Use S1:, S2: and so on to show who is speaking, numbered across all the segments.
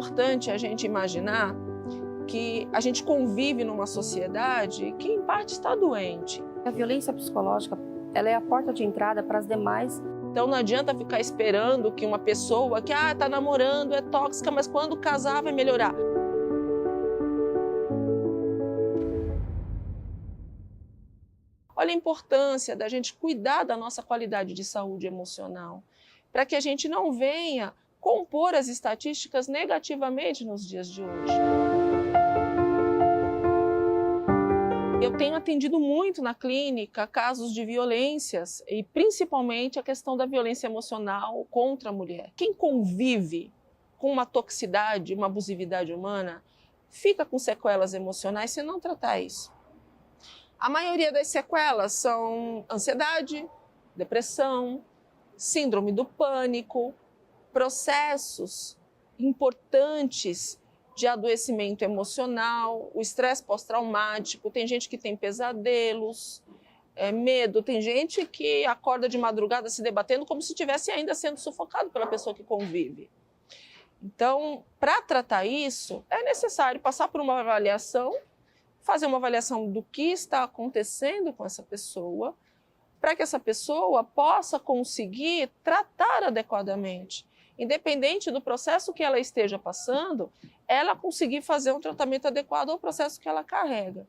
S1: importante a gente imaginar que a gente convive numa sociedade que, em parte, está doente.
S2: A violência psicológica, ela é a porta de entrada para as demais.
S1: Então não adianta ficar esperando que uma pessoa que está namorando, é tóxica, mas quando casar vai melhorar. Olha a importância da gente cuidar da nossa qualidade de saúde emocional, para que a gente não venha compor as estatísticas negativamente nos dias de hoje. Eu tenho atendido muito na clínica casos de violências e principalmente a questão da violência emocional contra a mulher. Quem convive com uma toxicidade, uma abusividade humana, fica com sequelas emocionais se não tratar isso. A maioria das sequelas são ansiedade, depressão, síndrome do pânico, processos importantes de adoecimento emocional, o estresse pós-traumático, tem gente que tem pesadelos, medo, tem gente que acorda de madrugada se debatendo como se estivesse ainda sendo sufocado pela pessoa que convive. Então, para tratar isso, é necessário passar por uma avaliação, fazer uma avaliação do que está acontecendo com essa pessoa, para que essa pessoa possa conseguir tratar adequadamente. Independente do processo que ela esteja passando, ela conseguir fazer um tratamento adequado ao processo que ela carrega.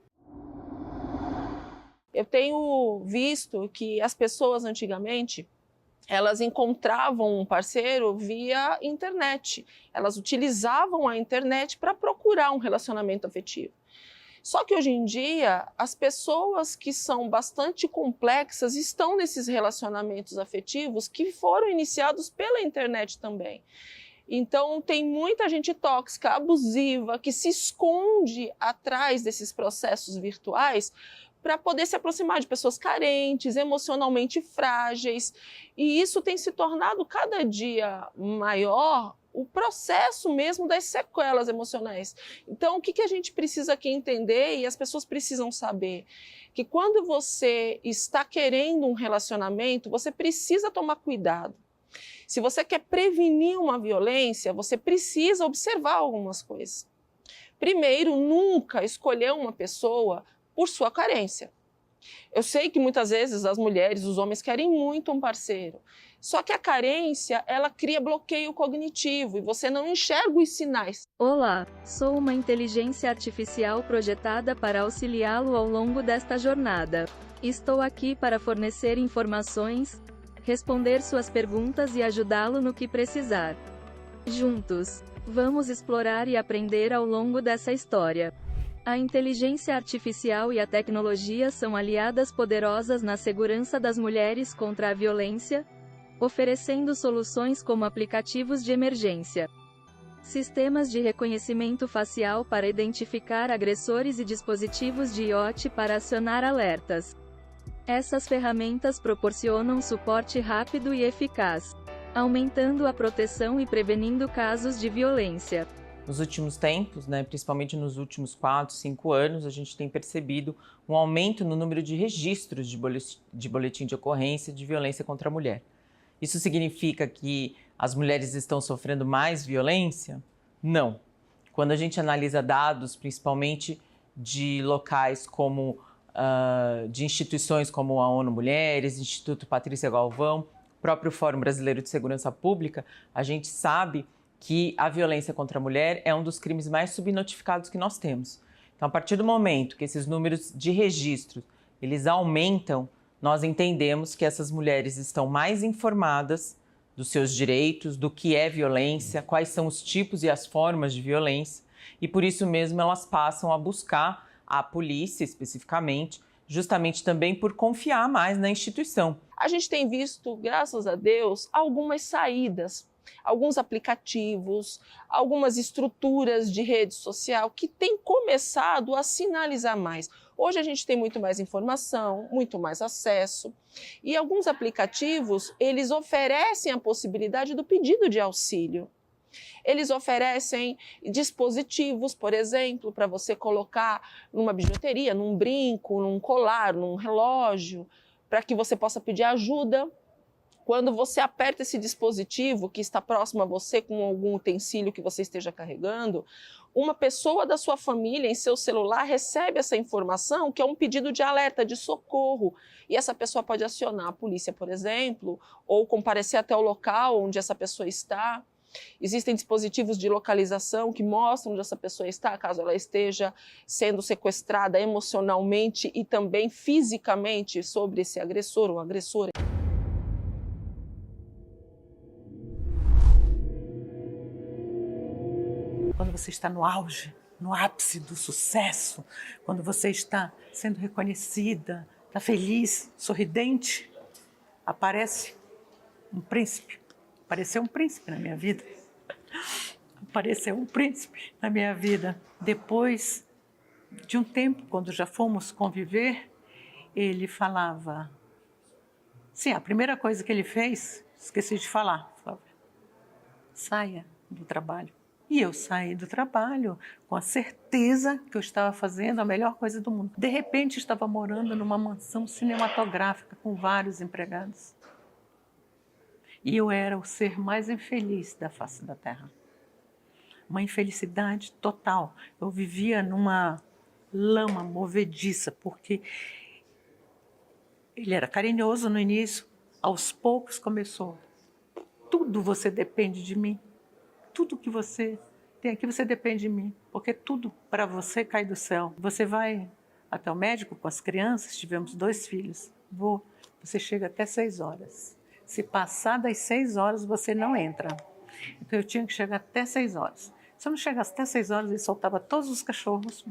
S1: Eu tenho visto que as pessoas antigamente, elas encontravam um parceiro via internet. Elas utilizavam a internet para procurar um relacionamento afetivo. Só que hoje em dia, as pessoas que são bastante complexas estão nesses relacionamentos afetivos que foram iniciados pela internet também. Então, tem muita gente tóxica, abusiva, que se esconde atrás desses processos virtuais para poder se aproximar de pessoas carentes, emocionalmente frágeis. E isso tem se tornado cada dia maior o processo mesmo das sequelas emocionais. Então, o que a gente precisa aqui entender e as pessoas precisam saber? Que quando você está querendo um relacionamento, você precisa tomar cuidado. Se você quer prevenir uma violência, você precisa observar algumas coisas. Primeiro, nunca escolher uma pessoa por sua carência. Eu sei que muitas vezes as mulheres, os homens querem muito um parceiro. Só que a carência, ela cria bloqueio cognitivo e você não enxerga os sinais.
S3: Olá, sou uma inteligência artificial projetada para auxiliá-lo ao longo desta jornada. Estou aqui para fornecer informações, responder suas perguntas e ajudá-lo no que precisar. Juntos, vamos explorar e aprender ao longo dessa história. A inteligência artificial e a tecnologia são aliadas poderosas na segurança das mulheres contra a violência, oferecendo soluções como aplicativos de emergência, sistemas de reconhecimento facial para identificar agressores e dispositivos de IoT para acionar alertas. Essas ferramentas proporcionam suporte rápido e eficaz, aumentando a proteção e prevenindo casos de violência.
S4: Nos últimos tempos, principalmente nos últimos 4, 5 anos, a gente tem percebido um aumento no número de registros de boletim de ocorrência de violência contra a mulher. Isso significa que as mulheres estão sofrendo mais violência? Não. Quando a gente analisa dados, principalmente de locais como, de instituições como a ONU Mulheres, Instituto Patrícia Galvão, próprio Fórum Brasileiro de Segurança Pública, a gente sabe que a violência contra a mulher é um dos crimes mais subnotificados que nós temos. Então, a partir do momento que esses números de registro, eles aumentam, nós entendemos que essas mulheres estão mais informadas dos seus direitos, do que é violência, quais são os tipos e as formas de violência, e por isso mesmo elas passam a buscar a polícia especificamente, justamente também por confiar mais na instituição.
S1: A gente tem visto, graças a Deus, algumas saídas, alguns aplicativos, algumas estruturas de rede social que têm começado a sinalizar mais. Hoje a gente tem muito mais informação, muito mais acesso e alguns aplicativos, eles oferecem a possibilidade do pedido de auxílio. Eles oferecem dispositivos, por exemplo, para você colocar numa bijuteria, num brinco, num colar, num relógio, para que você possa pedir ajuda Quando você aperta esse dispositivo que está próximo a você com algum utensílio que você esteja carregando, uma pessoa da sua família em seu celular recebe essa informação, que é um pedido de alerta, de socorro. E essa pessoa pode acionar a polícia, por exemplo, ou comparecer até o local onde essa pessoa está. Existem dispositivos de localização que mostram onde essa pessoa está, caso ela esteja sendo sequestrada emocionalmente e também fisicamente sobre esse agressor ou agressora.
S5: Quando você está no auge, no ápice do sucesso, quando você está sendo reconhecida, está feliz, sorridente, aparece um príncipe. Apareceu um príncipe na minha vida. Apareceu um príncipe na minha vida. Depois de um tempo, quando já fomos conviver, ele falava... Sim, a primeira coisa que ele fez, esqueci de falar, Flávia, saia do trabalho. E eu saí do trabalho com a certeza que eu estava fazendo a melhor coisa do mundo. De repente, estava morando numa mansão cinematográfica com vários empregados. E eu era o ser mais infeliz da face da Terra. Uma infelicidade total. Eu vivia numa lama movediça, porque ele era carinhoso no início, aos poucos começou. Tudo você depende de mim. Tudo que você tem aqui, você depende de mim, porque tudo para você cai do céu. Você vai até o médico com as crianças, tivemos 2 filhos. Você chega até 6 horas. Se passar das 6 horas, você não entra. Então eu tinha que chegar até 6 horas. Se eu não chegasse até 6 horas, ele soltava todos os cachorros,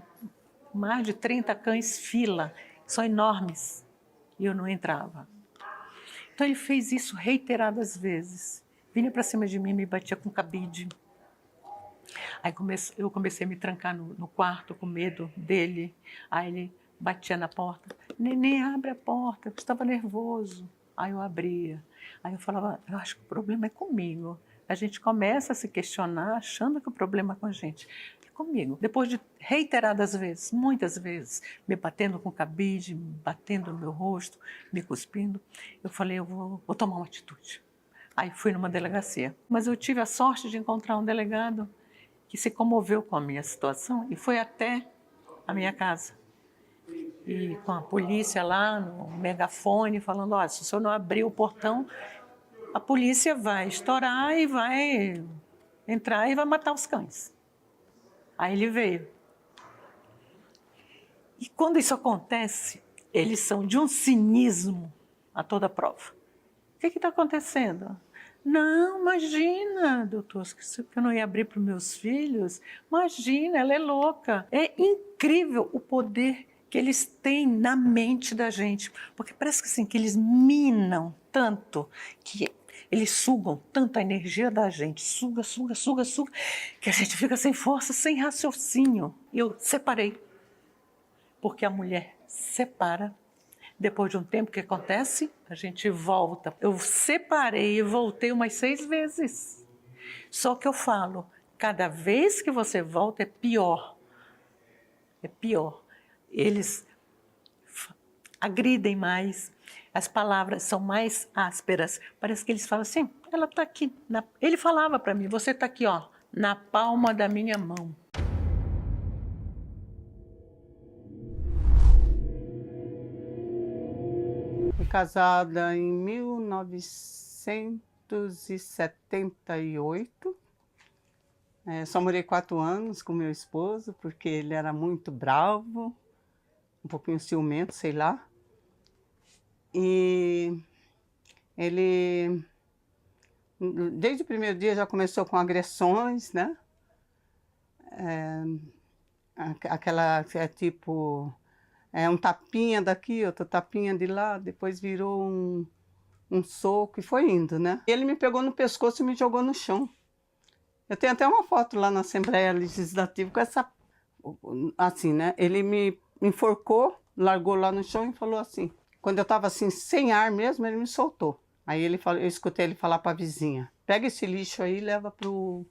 S5: mais de 30 cães, fila, são enormes, e eu não entrava. Então ele fez isso reiteradas vezes. Vinha para cima de mim, me batia com cabide. Aí eu comecei a me trancar no quarto com medo dele. Aí ele batia na porta. Neném, abre a porta, eu estava nervoso. Aí eu abria. Aí eu falava, eu acho que o problema é comigo. A gente começa a se questionar achando que o problema é com a gente. É comigo. Depois de reiteradas vezes, muitas vezes, me batendo com cabide, me batendo no meu rosto, me cuspindo, eu falei, eu vou tomar uma atitude. Aí fui numa delegacia. Mas eu tive a sorte de encontrar um delegado que se comoveu com a minha situação e foi até a minha casa. E com a polícia lá no megafone falando, olha, se o senhor não abrir o portão, a polícia vai estourar e vai entrar e vai matar os cães. Aí ele veio. E quando isso acontece, eles são de um cinismo a toda prova. O que está acontecendo? Não, imagina, doutor, que eu não ia abrir para os meus filhos. Imagina, ela é louca. É incrível o poder que eles têm na mente da gente. Porque parece que, assim, que eles minam tanto, que eles sugam tanta energia da gente. Suga, que a gente fica sem força, sem raciocínio. E eu separei. Porque a mulher separa. Depois de um tempo, o que acontece? A gente volta. Eu separei e voltei umas 6 vezes. Só que eu falo, cada vez que você volta é pior. É pior. Eles agridem mais, as palavras são mais ásperas. Parece que eles falam assim, ela está aqui. Ele falava para mim, você está aqui, ó, na palma da minha mão.
S6: Fui casada em 1978. Só morei 4 anos com meu esposo, porque ele era muito bravo, um pouquinho ciumento, sei lá. E ele, desde o primeiro dia, já começou com agressões, né? Aquela que é tipo... um tapinha daqui, outro tapinha de lá, depois virou um soco e foi indo, né? Ele me pegou no pescoço e me jogou no chão. Eu tenho até uma foto lá na Assembleia Legislativa com essa... Assim, né? Ele me enforcou, largou lá no chão e falou assim. Quando eu estava assim, sem ar mesmo, ele me soltou. Aí ele falou, eu escutei ele falar para a vizinha, pega esse lixo aí e leva pro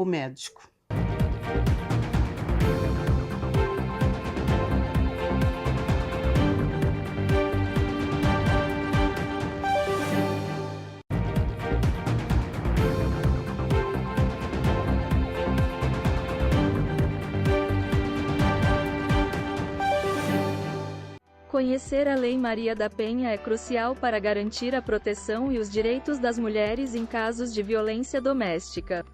S6: médico.
S3: Conhecer a Lei Maria da Penha é crucial para garantir a proteção e os direitos das mulheres em casos de violência doméstica.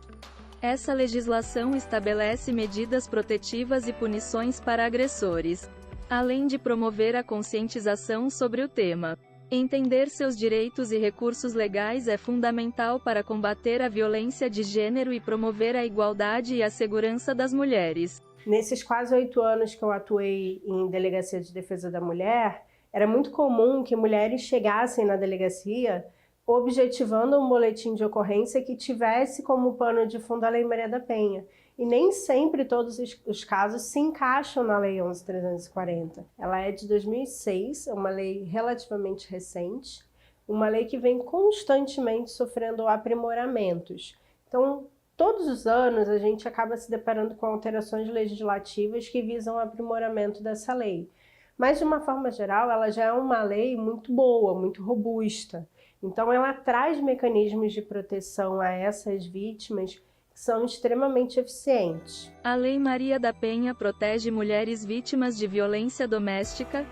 S3: Essa legislação estabelece medidas protetivas e punições para agressores, além de promover a conscientização sobre o tema. Entender seus direitos e recursos legais é fundamental para combater a violência de gênero e promover a igualdade e a segurança das mulheres.
S7: Nesses quase 8 anos que eu atuei em Delegacia de Defesa da Mulher, era muito comum que mulheres chegassem na delegacia objetivando um boletim de ocorrência que tivesse como pano de fundo a Lei Maria da Penha. E nem sempre todos os casos se encaixam na Lei 11.340. Ela é de 2006, é uma lei relativamente recente, uma lei que vem constantemente sofrendo aprimoramentos. Então, todos os anos a gente acaba se deparando com alterações legislativas que visam o aprimoramento dessa lei. Mas, de uma forma geral, ela já é uma lei muito boa, muito robusta. Então, ela traz mecanismos de proteção a essas vítimas que são extremamente eficientes.
S3: A Lei Maria da Penha protege mulheres vítimas de violência doméstica,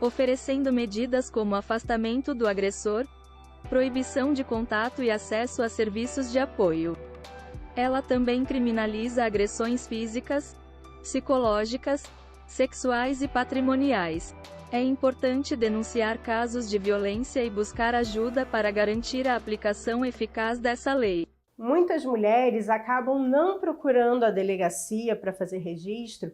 S3: oferecendo medidas como afastamento do agressor, proibição de contato e acesso a serviços de apoio. Ela também criminaliza agressões físicas, psicológicas, sexuais e patrimoniais. É importante denunciar casos de violência e buscar ajuda para garantir a aplicação eficaz dessa lei.
S7: Muitas mulheres acabam não procurando a delegacia para fazer registro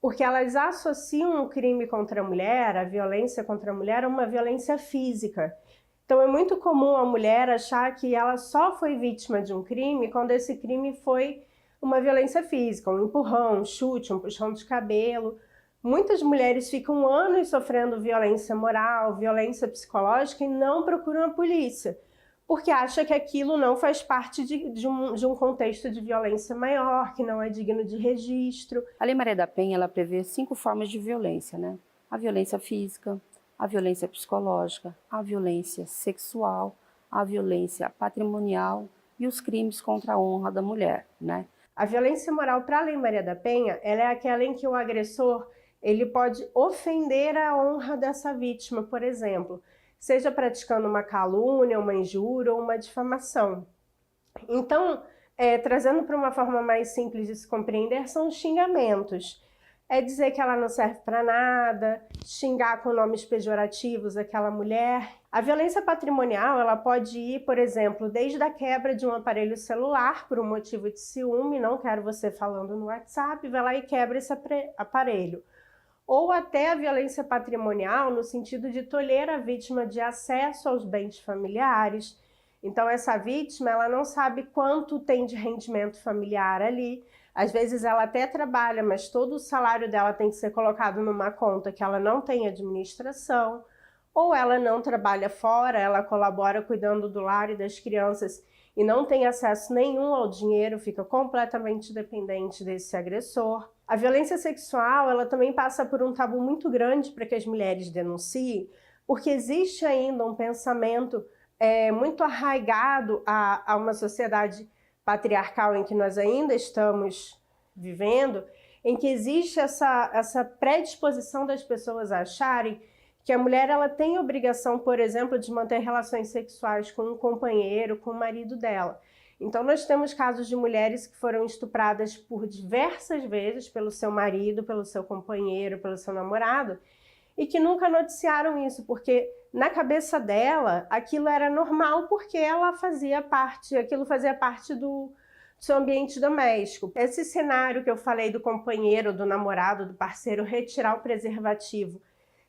S7: porque elas associam o crime contra a mulher, a violência contra a mulher, a uma violência física. Então é muito comum a mulher achar que ela só foi vítima de um crime quando esse crime foi uma violência física, um empurrão, um chute, um puxão de cabelo. Muitas mulheres ficam anos sofrendo violência moral, violência psicológica e não procuram a polícia, porque acham que aquilo não faz parte de um contexto de violência maior, que não é digno de registro.
S2: A Lei Maria da Penha, ela prevê 5 formas de violência, né? A violência física, a violência psicológica, a violência sexual, a violência patrimonial e os crimes contra a honra da mulher, né?
S7: A violência moral para a Lei Maria da Penha, ela é aquela em que o agressor ele pode ofender a honra dessa vítima, por exemplo, seja praticando uma calúnia, uma injúria ou uma difamação. Então, trazendo para uma forma mais simples de se compreender, são os xingamentos. É dizer que ela não serve para nada, xingar com nomes pejorativos aquela mulher. A violência patrimonial, ela pode ir, por exemplo, desde a quebra de um aparelho celular por um motivo de ciúme, não quero você falando no WhatsApp, vai lá e quebra esse aparelho. Ou até a violência patrimonial no sentido de tolher a vítima de acesso aos bens familiares. Então essa vítima, ela não sabe quanto tem de rendimento familiar ali. Às vezes ela até trabalha, mas todo o salário dela tem que ser colocado numa conta que ela não tem administração. Ou ela não trabalha fora, ela colabora cuidando do lar e das crianças e não tem acesso nenhum ao dinheiro, fica completamente dependente desse agressor. A violência sexual, ela também passa por um tabu muito grande para que as mulheres denunciem, porque existe ainda um pensamento muito arraigado a uma sociedade patriarcal em que nós ainda estamos vivendo, em que existe essa predisposição das pessoas a acharem que a mulher ela tem obrigação, por exemplo, de manter relações sexuais com um companheiro, com o marido dela. Então nós temos casos de mulheres que foram estupradas por diversas vezes pelo seu marido, pelo seu companheiro, pelo seu namorado, e que nunca noticiaram isso, porque na cabeça dela aquilo era normal porque ela aquilo fazia parte do seu ambiente doméstico. Esse cenário que eu falei do companheiro, do namorado, do parceiro retirar o preservativo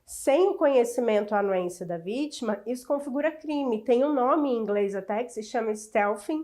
S7: sem o conhecimento ou anuência da vítima, isso configura crime. Tem um nome em inglês até que se chama stealthing,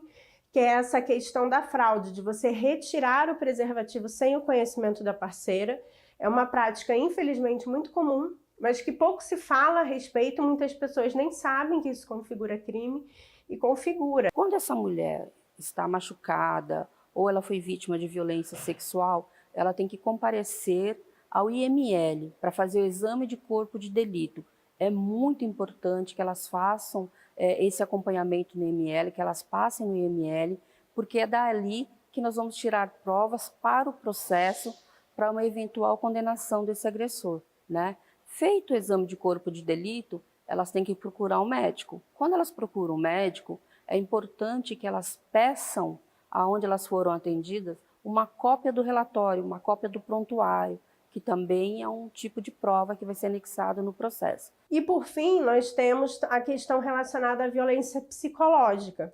S7: que é essa questão da fraude, de você retirar o preservativo sem o conhecimento da parceira. É uma prática, infelizmente, muito comum, mas que pouco se fala a respeito, muitas pessoas nem sabem que isso configura crime e configura.
S2: Quando essa mulher está machucada ou ela foi vítima de violência sexual, ela tem que comparecer ao IML para fazer o exame de corpo de delito. É muito importante que elas façam esse acompanhamento no IML, que elas passem no IML, porque é dali que nós vamos tirar provas para o processo, para uma eventual condenação desse agressor, né? Feito o exame de corpo de delito, elas têm que procurar um médico. Quando elas procuram um médico, é importante que elas peçam, aonde elas foram atendidas, uma cópia do relatório, uma cópia do prontuário, que também é um tipo de prova que vai ser anexado no processo.
S7: E por fim, nós temos a questão relacionada à violência psicológica,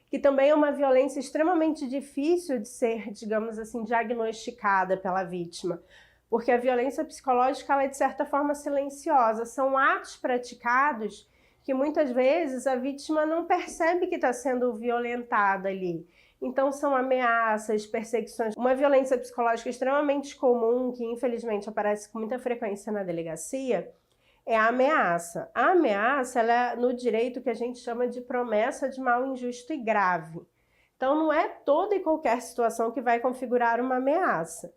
S7: que também é uma violência extremamente difícil de ser, digamos assim, diagnosticada pela vítima. Porque a violência psicológica ela é, de certa forma, silenciosa. São atos praticados que, muitas vezes, a vítima não percebe que está sendo violentada ali. Então, são ameaças, perseguições. Uma violência psicológica extremamente comum, que, infelizmente, aparece com muita frequência na delegacia, é a ameaça. A ameaça ela é no direito que a gente chama de promessa de mal injusto e grave. Então, não é toda e qualquer situação que vai configurar uma ameaça.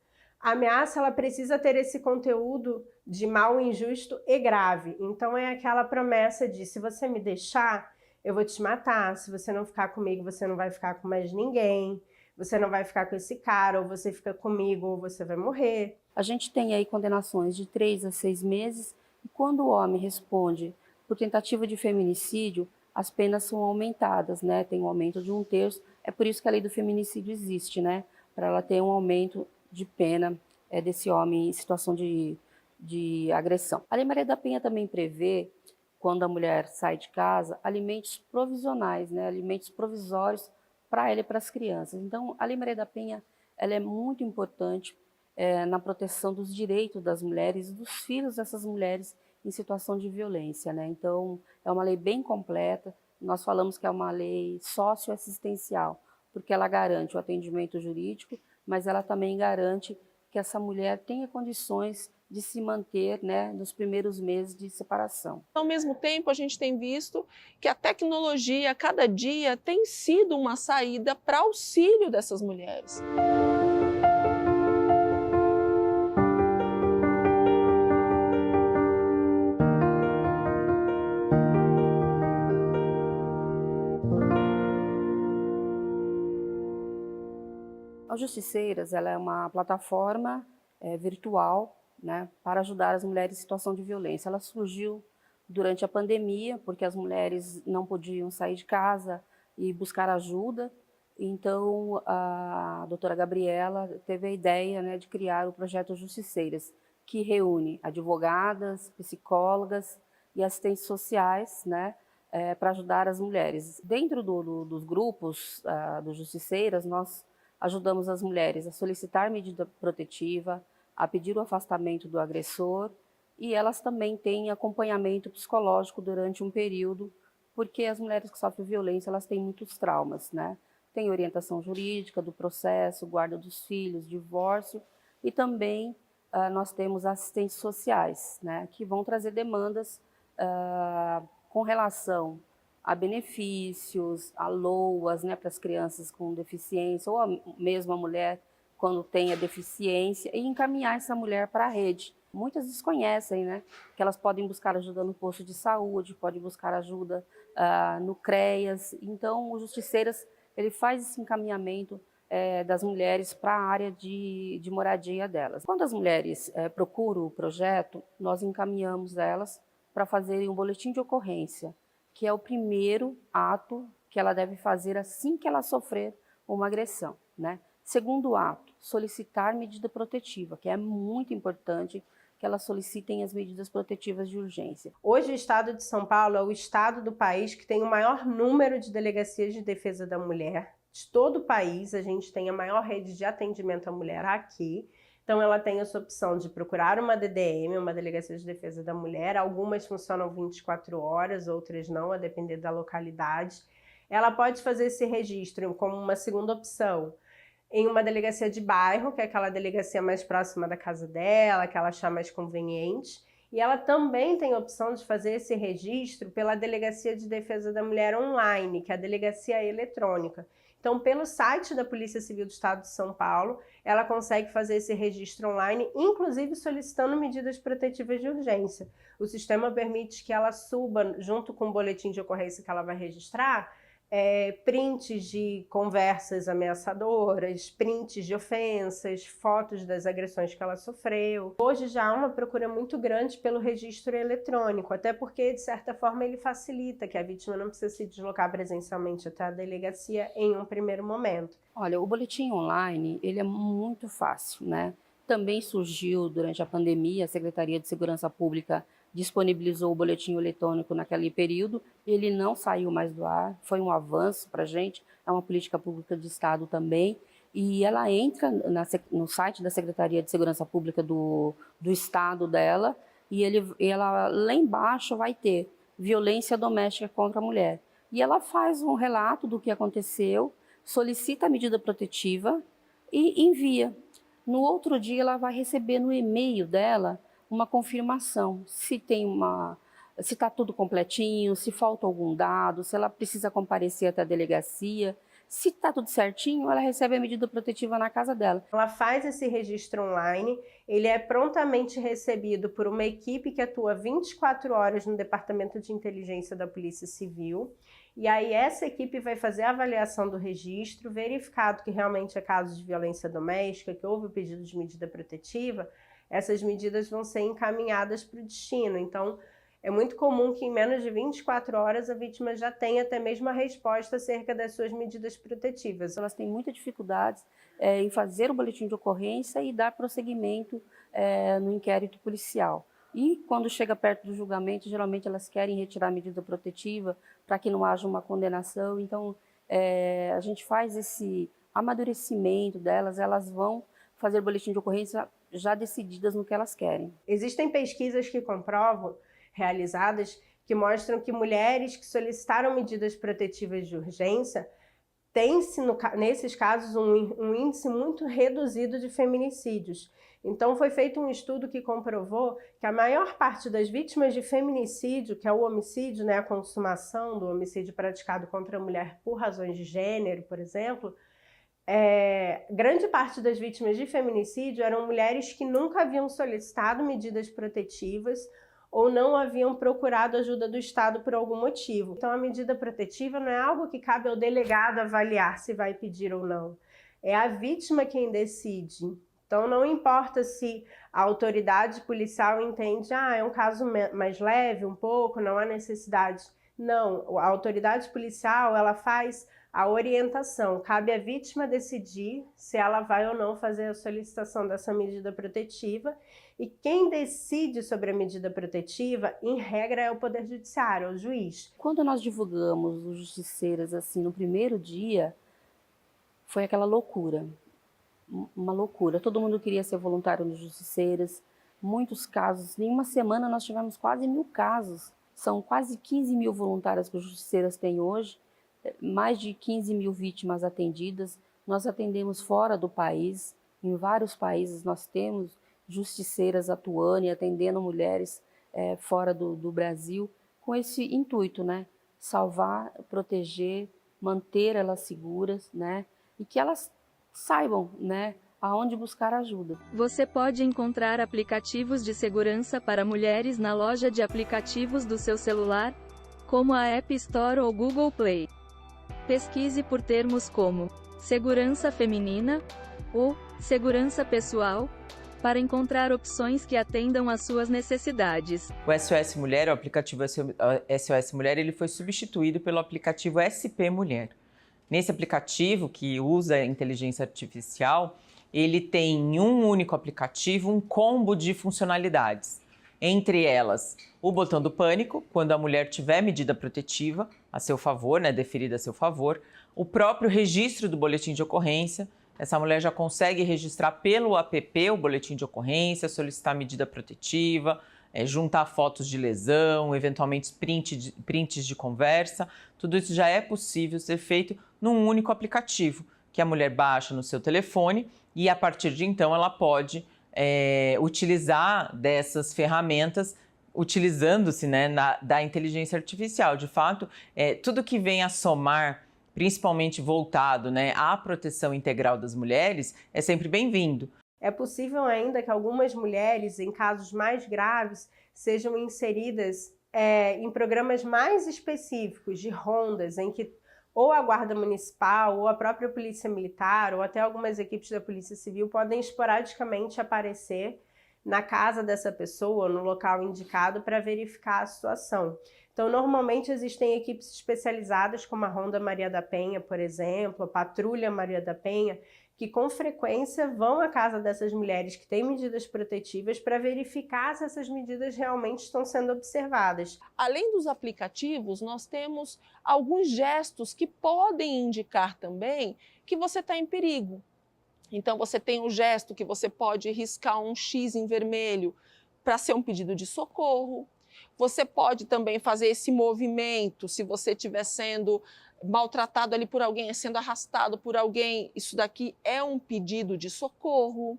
S7: A ameaça ela precisa ter esse conteúdo de mal, injusto e grave. Então é aquela promessa de se você me deixar, eu vou te matar. Se você não ficar comigo, você não vai ficar com mais ninguém. Você não vai ficar com esse cara, ou você fica comigo, ou você vai morrer.
S2: A gente tem aí condenações de 3 a 6 meses. E quando o homem responde por tentativa de feminicídio, as penas são aumentadas, né? Tem um aumento de 1/3. É por isso que a lei do feminicídio existe, né? Para ela ter um aumento de pena desse homem em situação de agressão. A Lei Maria da Penha também prevê, quando a mulher sai de casa, alimentos provisionais, né, alimentos provisórios para ela e para as crianças. Então, a Lei Maria da Penha ela é muito importante na proteção dos direitos das mulheres e dos filhos dessas mulheres em situação de violência, né? Então, é uma lei bem completa. Nós falamos que é uma lei socioassistencial, porque ela garante o atendimento jurídico, mas ela também garante que essa mulher tenha condições de se manter, né, nos primeiros meses de separação.
S1: Ao mesmo tempo, a gente tem visto que a tecnologia, a cada dia, tem sido uma saída para auxílio dessas mulheres.
S2: A Justiceiras ela é uma plataforma virtual, né, para ajudar as mulheres em situação de violência. Ela surgiu durante a pandemia, porque as mulheres não podiam sair de casa e buscar ajuda. Então, a doutora Gabriela teve a ideia, né, de criar o projeto Justiceiras, que reúne advogadas, psicólogas e assistentes sociais, né, para ajudar as mulheres. Dentro dos grupos do Justiceiras, nós ajudamos as mulheres a solicitar medida protetiva, a pedir o afastamento do agressor e elas também têm acompanhamento psicológico durante um período, porque as mulheres que sofrem violência, elas têm muitos traumas, né? Tem orientação jurídica do processo, guarda dos filhos, divórcio e também nós temos assistentes sociais, né? Que vão trazer demandas com relação a benefícios, a LOAs, né, para as crianças com deficiência, ou mesmo a mulher quando tem a deficiência, e encaminhar essa mulher para a rede. Muitas desconhecem, né, que elas podem buscar ajuda no posto de saúde, podem buscar ajuda no CREAS. Então, o Justiceiras ele faz esse encaminhamento das mulheres para a área de moradia delas. Quando as mulheres procuram o projeto, nós encaminhamos elas para fazerem um boletim de ocorrência, que é o primeiro ato que ela deve fazer assim que ela sofrer uma agressão, né? Segundo ato, solicitar medida protetiva, que é muito importante que elas solicitem as medidas protetivas de urgência.
S7: Hoje o estado de São Paulo é o estado do país que tem o maior número de delegacias de defesa da mulher. De todo o país, a gente tem a maior rede de atendimento à mulher aqui. Então, ela tem essa opção de procurar uma DDM, uma Delegacia de Defesa da Mulher. Algumas funcionam 24 horas, outras não, a depender da localidade. Ela pode fazer esse registro como uma segunda opção em uma delegacia de bairro, que é aquela delegacia mais próxima da casa dela, que ela achar mais conveniente. E ela também tem a opção de fazer esse registro pela Delegacia de Defesa da Mulher online, que é a delegacia eletrônica. Então, pelo site da Polícia Civil do Estado de São Paulo, ela consegue fazer esse registro online, inclusive solicitando medidas protetivas de urgência. O sistema permite que ela suba, junto com o boletim de ocorrência que ela vai registrar, prints de conversas ameaçadoras, prints de ofensas, fotos das agressões que ela sofreu. Hoje já há uma procura muito grande pelo registro eletrônico, até porque, de certa forma, ele facilita que a vítima não precisa se deslocar presencialmente até a delegacia em um primeiro momento.
S2: Olha, o boletim online, ele é muito fácil, né? Também surgiu durante a pandemia, a Secretaria de Segurança Pública disponibilizou o boletim eletrônico naquele período, ele não saiu mais do ar, foi um avanço para a gente, é uma política pública de Estado também, e ela entra no site da Secretaria de Segurança Pública do Estado dela, e ela lá embaixo vai ter violência doméstica contra a mulher. E ela faz um relato do que aconteceu, solicita a medida protetiva e envia. No outro dia ela vai receber no e-mail dela uma confirmação, se está tudo completinho, se falta algum dado, se ela precisa comparecer até a delegacia. Se está tudo certinho, ela recebe a medida protetiva na casa dela.
S7: Ela faz esse registro online, ele é prontamente recebido por uma equipe que atua 24 horas no Departamento de Inteligência da Polícia Civil, e aí essa equipe vai fazer a avaliação do registro, verificado que realmente é caso de violência doméstica, que houve o pedido de medida protetiva, essas medidas vão ser encaminhadas para o destino. Então, é muito comum que em menos de 24 horas a vítima já tenha até mesmo a resposta acerca das suas medidas protetivas.
S2: Elas têm muita dificuldade em fazer o boletim de ocorrência e dar prosseguimento no inquérito policial. E quando chega perto do julgamento, geralmente elas querem retirar a medida protetiva para que não haja uma condenação. Então, a gente faz esse amadurecimento delas, elas vão fazer boletim de ocorrência já decididas no que elas querem.
S7: Existem pesquisas que comprovam, realizadas, que mostram que mulheres que solicitaram medidas protetivas de urgência têm-se, nesses casos, um índice muito reduzido de feminicídios. Então, foi feito um estudo que comprovou que a maior parte das vítimas de feminicídio, que é o homicídio, né, a consumação do homicídio praticado contra a mulher por razões de gênero, por exemplo, grande parte das vítimas de feminicídio eram mulheres que nunca haviam solicitado medidas protetivas ou não haviam procurado ajuda do Estado por algum motivo. Então, a medida protetiva não é algo que cabe ao delegado avaliar se vai pedir ou não. É a vítima quem decide. Então, não importa se a autoridade policial entende, é um caso mais leve, um pouco, não há necessidade. Não, a autoridade policial, ela faz a orientação. Cabe à vítima decidir se ela vai ou não fazer a solicitação dessa medida protetiva. E quem decide sobre a medida protetiva, em regra, é o Poder Judiciário, é o juiz.
S2: Quando nós divulgamos os Justiceiras assim no primeiro dia, foi aquela loucura. Uma loucura. Todo mundo queria ser voluntário nos Justiceiras. Muitos casos. Em uma semana nós tivemos quase 1000 casos. São quase 15 mil voluntárias que os Justiceiras têm hoje. Mais de 15 mil vítimas atendidas. Nós atendemos fora do país. Em vários países nós temos justiceiras atuando e atendendo mulheres fora do Brasil, com esse intuito, né? Salvar, proteger, manter elas seguras, né? E que elas saibam, né, aonde buscar ajuda.
S3: Você pode encontrar aplicativos de segurança para mulheres na loja de aplicativos do seu celular, como a App Store ou Google Play. Pesquise por termos como segurança feminina ou segurança pessoal, para encontrar opções que atendam às suas necessidades.
S4: O SOS Mulher, o aplicativo SOS Mulher, ele foi substituído pelo aplicativo SP Mulher. Nesse aplicativo, que usa a inteligência artificial, ele tem em um único aplicativo um combo de funcionalidades. Entre elas, o botão do pânico, quando a mulher tiver medida protetiva a seu favor, né, deferida a seu favor, o próprio registro do boletim de ocorrência. Essa mulher já consegue registrar pelo app o boletim de ocorrência, solicitar medida protetiva, juntar fotos de lesão, eventualmente prints de conversa. Tudo isso já é possível ser feito num único aplicativo, que a mulher baixa no seu telefone e, a partir de então, ela pode utilizar dessas ferramentas, utilizando-se, né, da inteligência artificial. De fato, tudo que vem a somar, principalmente voltado, né, à proteção integral das mulheres, é sempre bem-vindo.
S7: É possível ainda que algumas mulheres, em casos mais graves, sejam inseridas em programas mais específicos de rondas, em que ou a Guarda Municipal, ou a própria Polícia Militar, ou até algumas equipes da Polícia Civil podem esporadicamente aparecer na casa dessa pessoa, no local indicado, para verificar a situação. Então, normalmente existem equipes especializadas, como a Ronda Maria da Penha, por exemplo, a Patrulha Maria da Penha, que com frequência vão à casa dessas mulheres que têm medidas protetivas para verificar se essas medidas realmente estão sendo observadas.
S1: Além dos aplicativos, nós temos alguns gestos que podem indicar também que você está em perigo. Então, você tem o gesto que você pode riscar um X em vermelho para ser um pedido de socorro. Você pode também fazer esse movimento se você estiver sendo maltratado ali por alguém, sendo arrastado por alguém. Isso daqui é um pedido de socorro.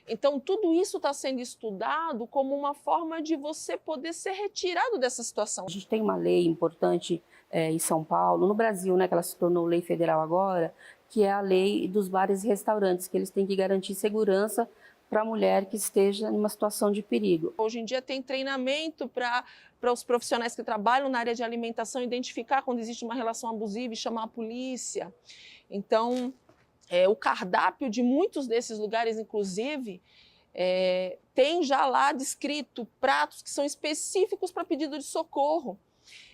S1: Então, tudo isso está sendo estudado como uma forma de você poder ser retirado dessa situação.
S2: A gente tem uma lei importante em São Paulo, no Brasil, né, que ela se tornou lei federal agora, que é a lei dos bares e restaurantes, que eles têm que garantir segurança para a mulher que esteja numa situação de perigo.
S1: Hoje em dia tem treinamento para os profissionais que trabalham na área de alimentação identificar quando existe uma relação abusiva e chamar a polícia. Então, o cardápio de muitos desses lugares, inclusive, tem já lá descrito pratos que são específicos para pedido de socorro.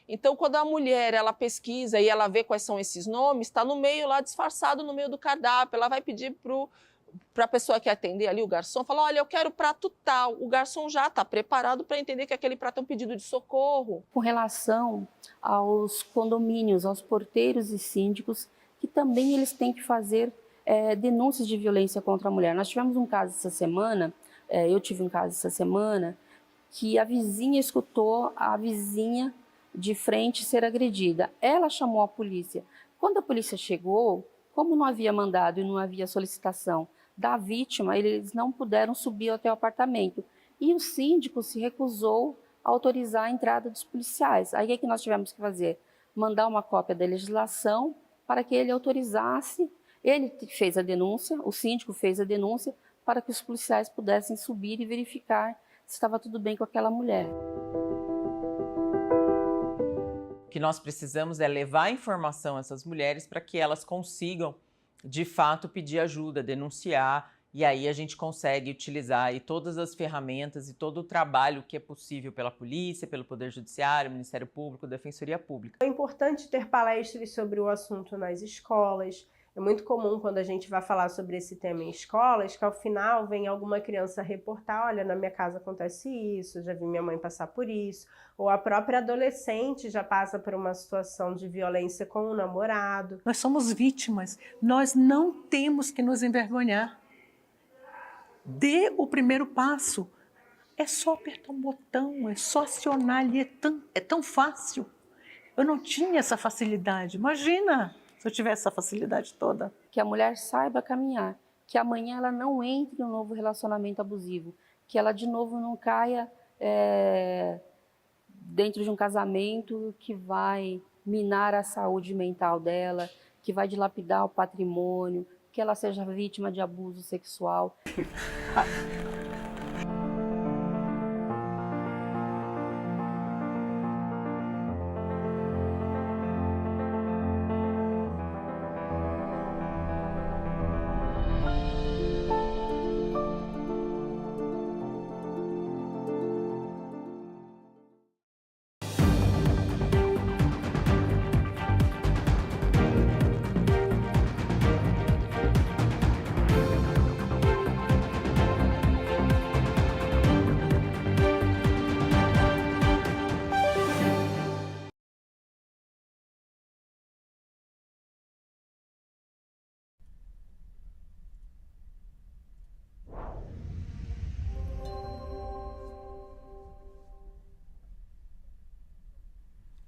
S1: Então, quando a mulher ela pesquisa e ela vê quais são esses nomes, está no meio lá, disfarçado no meio do cardápio, ela vai pedir para a pessoa que atender ali, o garçom, falar, olha, eu quero prato tal. O garçom já está preparado para entender que aquele prato é um pedido de socorro.
S2: Com relação aos condomínios, aos porteiros e síndicos, que também eles têm que fazer denúncias de violência contra a mulher. Nós tivemos um caso essa semana, eu tive um caso essa semana, que a vizinha escutou a vizinha de frente ser agredida. Ela chamou a polícia. Quando a polícia chegou, como não havia mandado e não havia solicitação da vítima, eles não puderam subir até o apartamento. E o síndico se recusou a autorizar a entrada dos policiais. Aí o que nós tivemos que fazer? Mandar uma cópia da legislação para que ele autorizasse. Ele fez a denúncia, o síndico fez a denúncia para que os policiais pudessem subir e verificar se estava tudo bem com aquela mulher.
S4: O que nós precisamos é levar informação a essas mulheres para que elas consigam, de fato, pedir ajuda, denunciar, e aí a gente consegue utilizar aí todas as ferramentas e todo o trabalho que é possível pela polícia, pelo Poder Judiciário, Ministério Público, Defensoria Pública.
S7: É importante ter palestras sobre o assunto nas escolas. É muito comum quando a gente vai falar sobre esse tema em escolas, que ao final vem alguma criança reportar, olha, na minha casa acontece isso, já vi minha mãe passar por isso, ou a própria adolescente já passa por uma situação de violência com o namorado.
S5: Nós somos vítimas, nós não temos que nos envergonhar. Dê o primeiro passo, é só apertar um botão, é só acionar ali, é tão fácil. Eu não tinha essa facilidade, imagina se eu tivesse essa facilidade toda.
S2: Que a mulher saiba caminhar, que amanhã ela não entre em um novo relacionamento abusivo, que ela de novo não caia dentro de um casamento que vai minar a saúde mental dela, que vai dilapidar o patrimônio, que ela seja vítima de abuso sexual.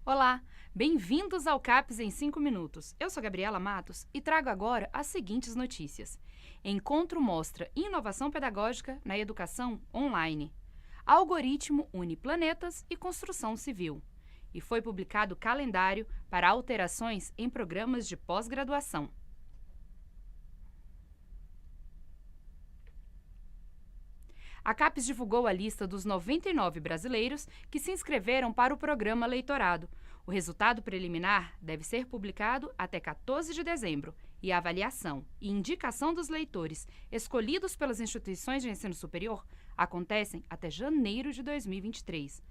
S8: Olá, bem-vindos ao CAPES em 5 minutos. Eu sou Gabriela Matos e trago agora as seguintes notícias. Encontro mostra inovação pedagógica na educação online. Algoritmo une planetas e construção civil. E foi publicado calendário para alterações em programas de pós-graduação. A CAPES divulgou a lista dos 99 brasileiros que se inscreveram para o programa Leitorado, O resultado preliminar deve ser publicado até 14 de dezembro e a avaliação e indicação dos leitores escolhidos pelas instituições de ensino superior acontecem até janeiro de 2023.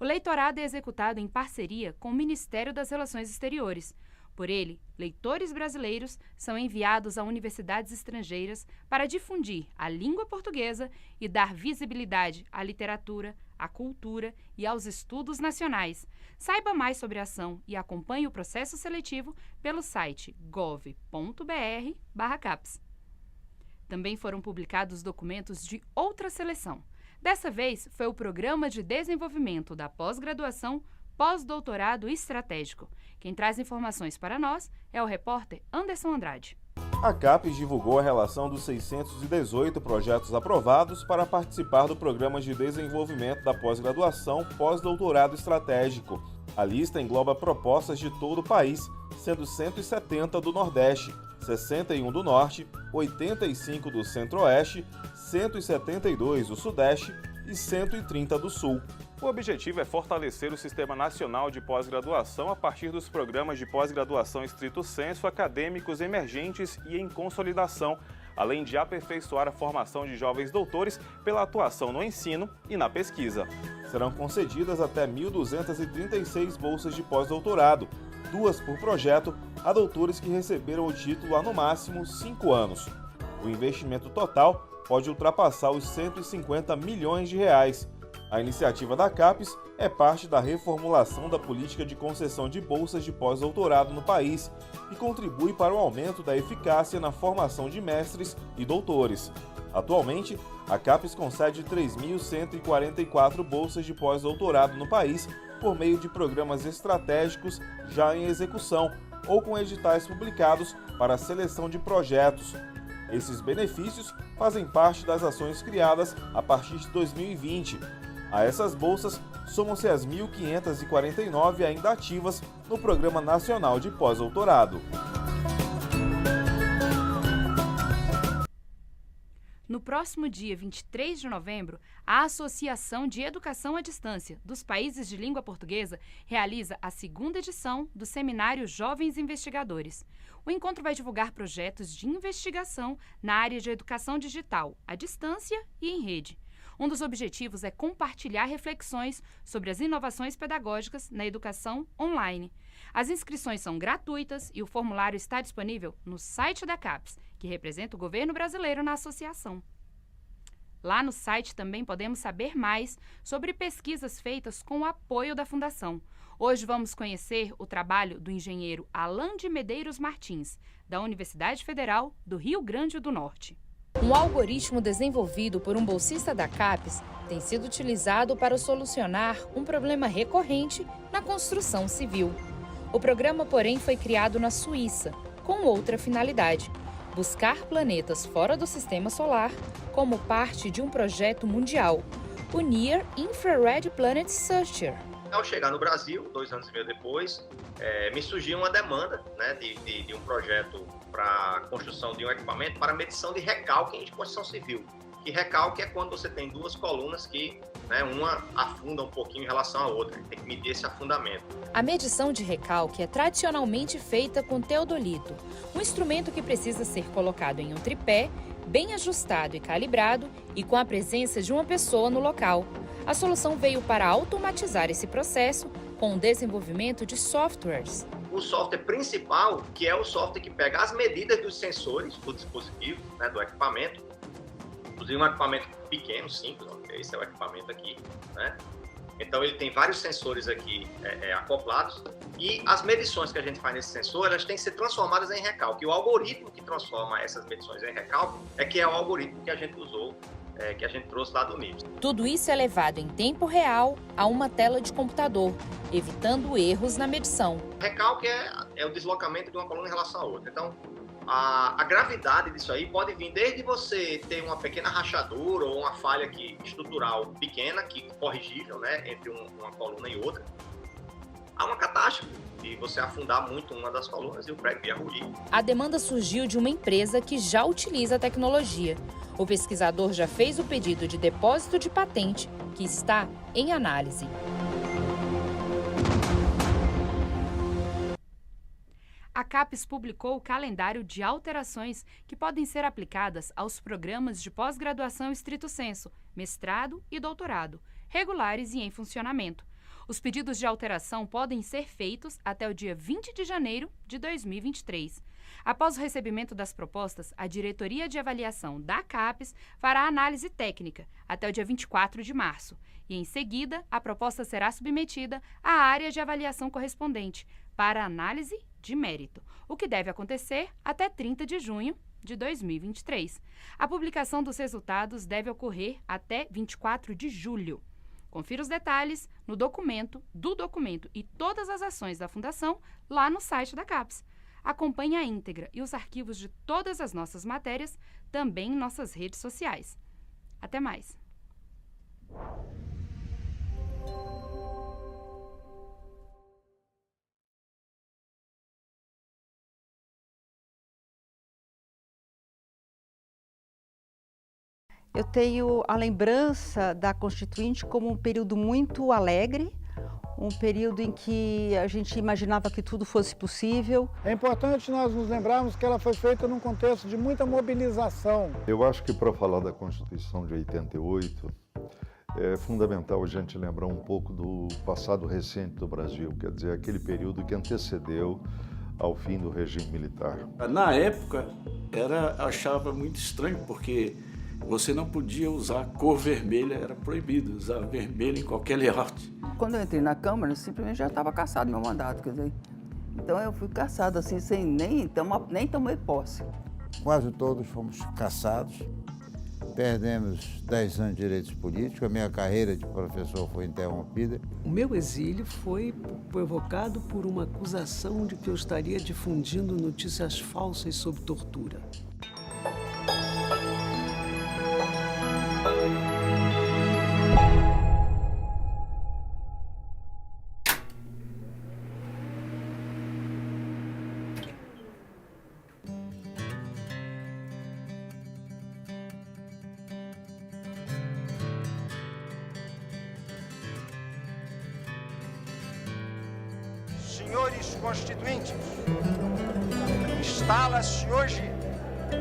S8: O leitorado é executado em parceria com o Ministério das Relações Exteriores. Por ele, leitores brasileiros são enviados a universidades estrangeiras para difundir a língua portuguesa e dar visibilidade à literatura, à cultura e aos estudos nacionais. Saiba mais sobre a ação e acompanhe o processo seletivo pelo site gov.br/CAPES. Também foram publicados documentos de outra seleção. Dessa vez, foi o Programa de Desenvolvimento da Pós-Graduação Pós-Doutorado Estratégico. Quem traz informações para nós é o repórter Anderson Andrade.
S9: A CAPES divulgou a relação dos 618 projetos aprovados para participar do Programa de Desenvolvimento da Pós-Graduação Pós-Doutorado Estratégico. A lista engloba propostas de todo o país, sendo 170 do Nordeste, 61 do Norte, 85 do Centro-Oeste, 172 do Sudeste e 130 do Sul. O objetivo é fortalecer o Sistema Nacional de Pós-Graduação a partir dos programas de pós-graduação estrito sensu, acadêmicos emergentes e em consolidação, além de aperfeiçoar a formação de jovens doutores pela atuação no ensino e na pesquisa. Serão concedidas até 1.236 bolsas de pós-doutorado, 2 por projeto, a doutores que receberam o título há no máximo 5 anos. O investimento total pode ultrapassar os 150 milhões de reais. A iniciativa da CAPES é parte da reformulação da política de concessão de bolsas de pós-doutorado no país e contribui para o aumento da eficácia na formação de mestres e doutores. Atualmente, a CAPES concede 3.144 bolsas de pós-doutorado no país por meio de programas estratégicos já em execução ou com editais publicados para a seleção de projetos. Esses benefícios fazem parte das ações criadas a partir de 2020. A essas bolsas, somam-se as 1.549 ainda ativas no Programa Nacional de Pós-Doutorado.
S8: No próximo dia 23 de novembro, a Associação de Educação à Distância dos Países de Língua Portuguesa realiza a 2ª edição do Seminário Jovens Investigadores. O encontro vai divulgar projetos de investigação na área de educação digital, à distância e em rede. Um dos objetivos é compartilhar reflexões sobre as inovações pedagógicas na educação online. As inscrições são gratuitas e o formulário está disponível no site da CAPES, que representa o governo brasileiro na associação. Lá no site também podemos saber mais sobre pesquisas feitas com o apoio da Fundação. Hoje vamos conhecer o trabalho do engenheiro Alan de Medeiros Martins, da Universidade Federal do Rio Grande do Norte.
S10: Um algoritmo desenvolvido por um bolsista da CAPES tem sido utilizado para solucionar um problema recorrente na construção civil. O programa, porém, foi criado na Suíça, com outra finalidade: buscar planetas fora do sistema solar como parte de um projeto mundial, o Near Infrared Planet Searcher.
S11: Ao chegar no Brasil, 2 anos e meio depois, me surgiu uma demanda, né, de um projeto para a construção de um equipamento para medição de recalque de construção civil. Que recalque é quando você tem 2 colunas que, né, uma afunda um pouquinho em relação à outra, tem que medir esse afundamento.
S10: A medição de recalque é tradicionalmente feita com teodolito, um instrumento que precisa ser colocado em um tripé, bem ajustado e calibrado e com a presença de uma pessoa no local. A solução veio para automatizar esse processo com o desenvolvimento de softwares.
S11: O software principal, que é o software que pega as medidas dos sensores do dispositivo, né, do equipamento, inclusive um equipamento pequeno, simples, esse é o equipamento aqui, né? Então ele tem vários sensores aqui acoplados e as medições que a gente faz nesse sensor, elas têm que ser transformadas em recalque. E o algoritmo que transforma essas medições em recalque é o algoritmo que a gente usou, que a gente trouxe lá do MIPS.
S10: Tudo isso é levado em tempo real a uma tela de computador, evitando erros na medição.
S11: Recalque é o deslocamento de uma coluna em relação à outra. Então, a gravidade disso aí pode vir desde você ter uma pequena rachadura ou uma falha estrutural pequena, corrigível, né, entre uma coluna e outra, a uma catástrofe e você afundar muito uma das colunas e o prédio ia ruir.
S10: A demanda surgiu de uma empresa que já utiliza a tecnologia. O pesquisador já fez o pedido de depósito de patente, que está em análise.
S8: CAPES publicou o calendário de alterações que podem ser aplicadas aos programas de pós-graduação estrito sensu, mestrado e doutorado, regulares e em funcionamento. Os pedidos de alteração podem ser feitos até o dia 20 de janeiro de 2023. Após o recebimento das propostas, a Diretoria de Avaliação da CAPES fará análise técnica até o dia 24 de março e, em seguida, a proposta será submetida à área de avaliação correspondente para análise de mérito, o que deve acontecer até 30 de junho de 2023. A publicação dos resultados deve ocorrer até 24 de julho. Confira os detalhes no documento e todas as ações da Fundação lá no site da CAPES. Acompanhe a íntegra e os arquivos de todas as nossas matérias também em nossas redes sociais. Até mais!
S12: Eu tenho a lembrança da Constituinte como um período muito alegre, um período em que a gente imaginava que tudo fosse possível.
S13: É importante nós nos lembrarmos que ela foi feita num contexto de muita mobilização.
S14: Eu acho que para falar da Constituição de 88, é fundamental a gente lembrar um pouco do passado recente do Brasil, quer dizer, aquele período que antecedeu ao fim do regime militar.
S15: Na época, achava muito estranho, porque você não podia usar cor vermelha, era proibido usar vermelho em qualquer layout.
S16: Quando eu entrei na Câmara, simplesmente já estava cassado meu mandato, quer dizer. Então eu fui cassado assim, sem nem tomar posse.
S17: Quase todos fomos cassados, perdemos 10 anos de direitos políticos, a minha carreira de professor foi interrompida.
S18: O meu exílio foi provocado por uma acusação de que eu estaria difundindo notícias falsas sobre tortura.
S19: Senhores constituintes, instala-se hoje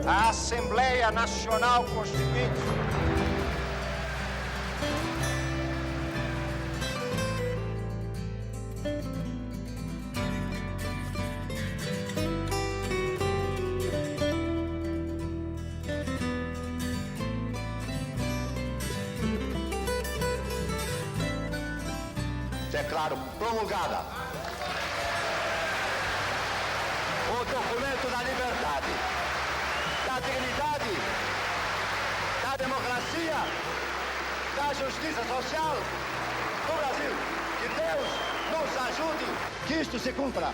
S19: a Assembleia Nacional Constituinte. Declaro promulgada o documento da liberdade, da dignidade, da democracia, da justiça social do Brasil. Que Deus nos ajude, que isto se cumpra.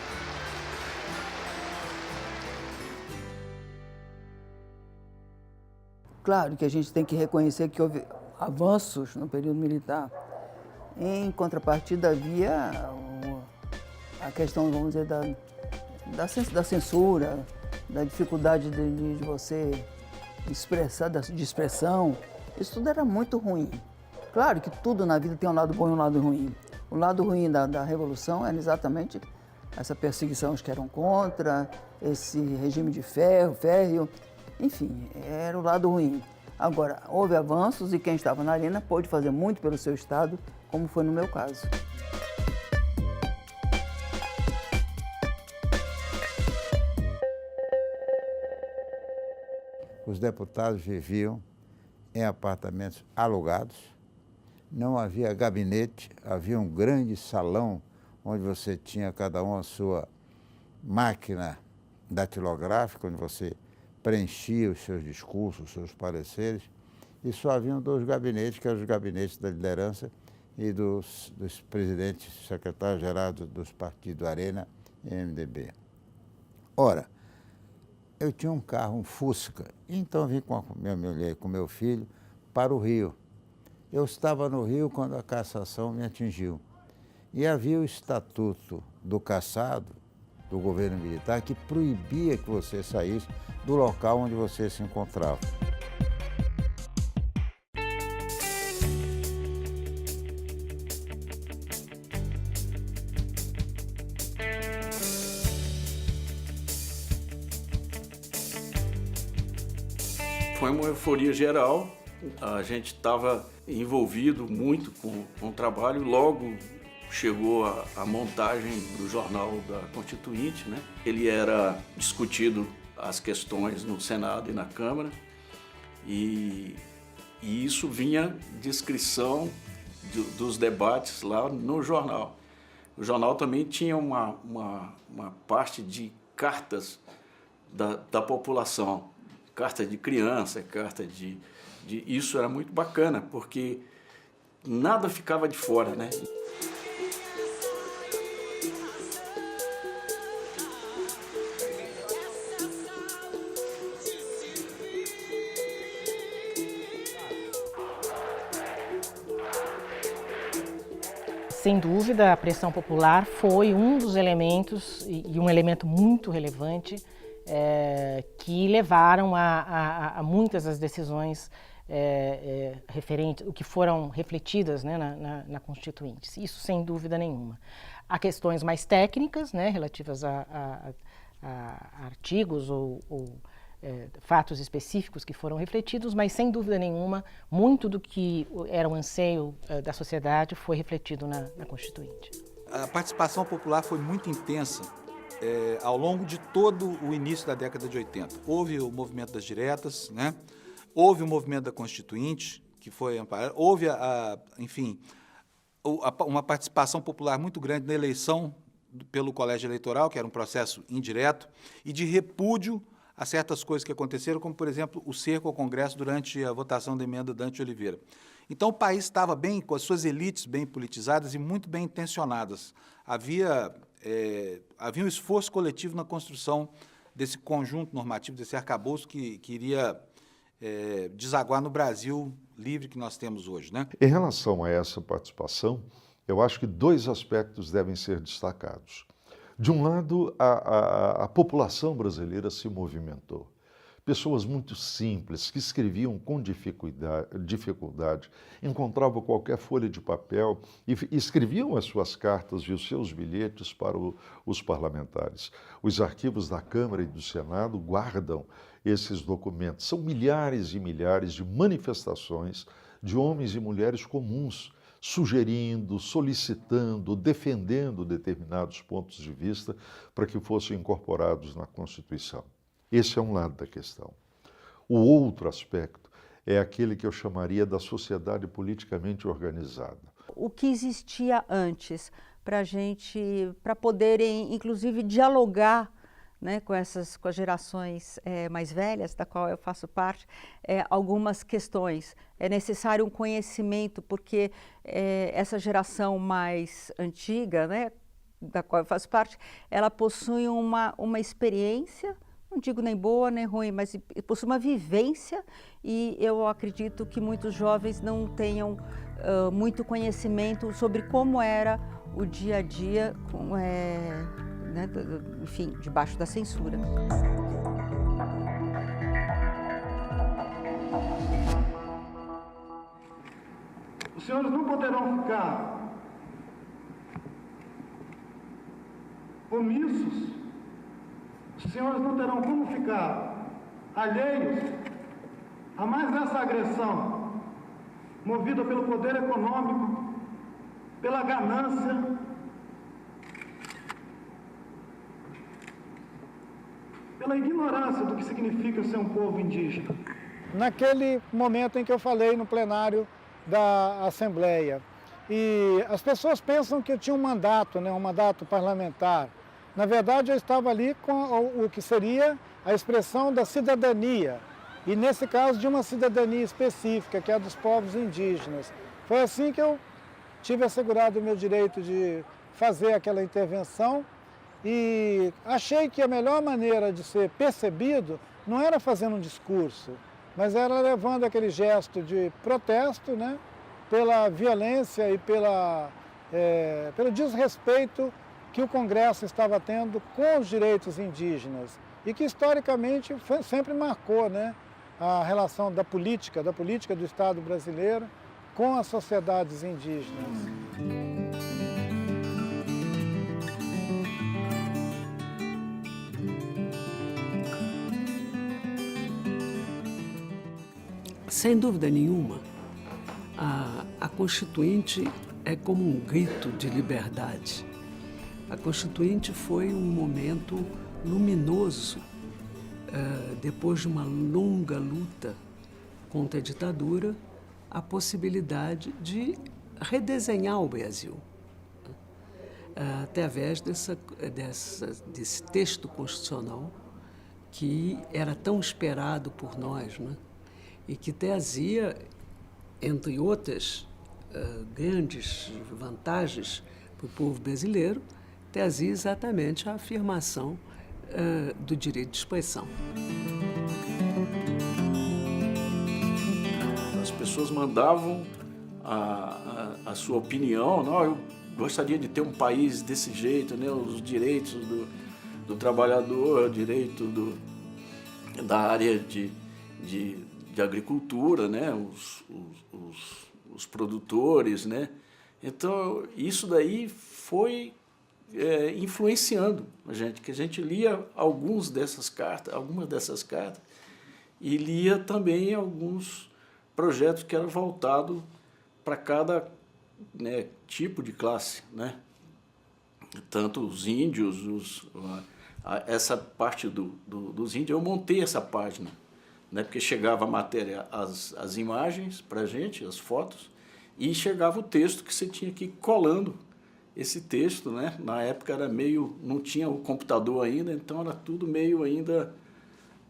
S16: Claro que a gente tem que reconhecer que houve avanços no período militar. Em contrapartida, havia a questão, vamos dizer, da censura, da dificuldade de você expressar, de expressão. Isso tudo era muito ruim. Claro que tudo na vida tem um lado bom e um lado ruim. O lado ruim da Revolução era exatamente essa perseguição que eram contra, esse regime de férreo, enfim, era o lado ruim. Agora, houve avanços e quem estava na arena pôde fazer muito pelo seu estado, como foi no meu caso.
S17: Os deputados viviam em apartamentos alugados, não havia gabinete, havia um grande salão onde você tinha cada um a sua máquina datilográfica, onde você preenchia os seus discursos, os seus pareceres, e só haviam 2 gabinetes, que eram os gabinetes da liderança e dos presidentes, secretários-gerais dos partidos Arena e MDB. Ora, eu tinha um carro, um Fusca, então vim com minha mulher, com meu filho, para o Rio. Eu estava no Rio quando a cassação me atingiu. E havia o estatuto do cassado, do governo militar, que proibia que você saísse do local onde você se encontrava.
S15: Foi uma euforia geral, a gente estava envolvido muito com o trabalho, logo chegou a montagem do Jornal da Constituinte, né? Ele era discutido as questões no Senado e na Câmara, e isso vinha descrição dos debates lá no jornal. O jornal também tinha uma parte de cartas da população, carta de criança, carta de... Isso era muito bacana, porque nada ficava de fora, né?
S20: Sem dúvida, a pressão popular foi um dos elementos, e um elemento muito relevante, que levaram a muitas das decisões referentes, o que foram refletidas, né, na Constituinte. Isso sem dúvida nenhuma. Há questões mais técnicas, né, relativas a artigos ou fatos específicos que foram refletidos, mas sem dúvida nenhuma, muito do que era o anseio da sociedade foi refletido na Constituinte.
S21: A participação popular foi muito intensa ao longo de todo o início da década de 80. Houve o movimento das diretas, né? Houve o movimento da Constituinte, que foi amparado, houve, enfim, uma participação popular muito grande na eleição pelo colégio eleitoral, que era um processo indireto, e de repúdio a certas coisas que aconteceram, como, por exemplo, o cerco ao Congresso durante a votação da emenda Dante Oliveira. Então, o país estava bem, com as suas elites bem politizadas e muito bem intencionadas. Havia um esforço coletivo na construção desse conjunto normativo, desse arcabouço que iria desaguar no Brasil livre que nós temos hoje, né?
S14: Em relação a essa participação, eu acho que dois aspectos devem ser destacados. De um lado, a população brasileira se movimentou. Pessoas muito simples, que escreviam com dificuldade, encontravam qualquer folha de papel e escreviam as suas cartas e os seus bilhetes para os parlamentares. Os arquivos da Câmara e do Senado guardam esses documentos. São milhares e milhares de manifestações de homens e mulheres comuns, sugerindo, solicitando, defendendo determinados pontos de vista para que fossem incorporados na Constituição. Esse é um lado da questão. O outro aspecto é aquele que eu chamaria da sociedade politicamente organizada.
S12: O que existia antes para poderem, inclusive, dialogar, né, com as gerações mais velhas, da qual eu faço parte, algumas questões. É necessário um conhecimento, porque essa geração mais antiga, né, da qual eu faço parte, ela possui uma experiência, não digo nem boa nem ruim, mas possui uma vivência, e eu acredito que muitos jovens não tenham muito conhecimento sobre como era o dia a dia, né, enfim, debaixo da censura.
S13: Os senhores não poderão ficar omissos, os senhores não terão como ficar alheios a mais essa agressão movida pelo poder econômico, pela ganância, pela ignorância do que significa ser um povo indígena.
S22: Naquele momento em que eu falei no plenário da Assembleia, e as pessoas pensam que eu tinha um mandato, né, um mandato parlamentar. Na verdade, eu estava ali com o que seria a expressão da cidadania, e nesse caso de uma cidadania específica, que é a dos povos indígenas. Foi assim que eu tive assegurado o meu direito de fazer aquela intervenção, e achei que a melhor maneira de ser percebido não era fazendo um discurso, mas era levando aquele gesto de protesto, né, pela violência e pelo desrespeito que o Congresso estava tendo com os direitos indígenas, e que historicamente sempre marcou, né, a relação da política do Estado brasileiro com as sociedades indígenas.
S18: Sem dúvida nenhuma, a Constituinte é como um grito de liberdade. A Constituinte foi um momento luminoso, depois de uma longa luta contra a ditadura, a possibilidade de redesenhar o Brasil, através desse texto constitucional que era tão esperado por nós, né? E que trazia, entre outras grandes vantagens para o povo brasileiro, trazia exatamente a afirmação do direito de expressão.
S15: As pessoas mandavam a sua opinião, não, eu gostaria de ter um país desse jeito, né? Os direitos do trabalhador, o direito da área de agricultura, né? Os produtores, né? Então, isso daí foi influenciando a gente, que a gente lia algumas dessas cartas, e lia também alguns projetos que eram voltados para cada, né, tipo de classe, né? Tanto os índios, essa parte dos índios, eu montei essa página, né? Porque chegava a matéria, as imagens para a gente, as fotos, e chegava o texto que você tinha que ir colando esse texto, né? Na época era meio, não tinha o computador ainda, então era tudo meio ainda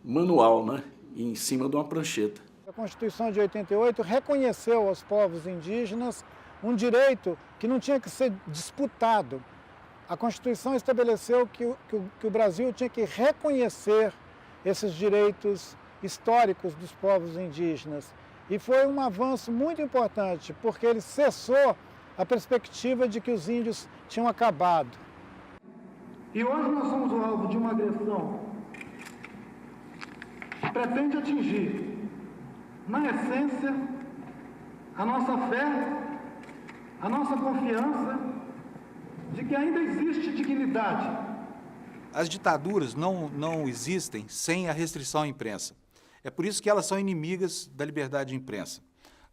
S15: manual, né? Em cima de uma prancheta.
S22: A Constituição de 88 reconheceu aos povos indígenas um direito que não tinha que ser disputado. A Constituição estabeleceu que o Brasil tinha que reconhecer esses direitos históricos dos povos indígenas. E foi um avanço muito importante, porque ele cessou a perspectiva de que os índios tinham acabado.
S13: E hoje nós somos o alvo de uma agressão que pretende atingir, na essência, a nossa fé, a nossa confiança de que ainda existe dignidade.
S21: As ditaduras não existem sem a restrição à imprensa. É por isso que elas são inimigas da liberdade de imprensa,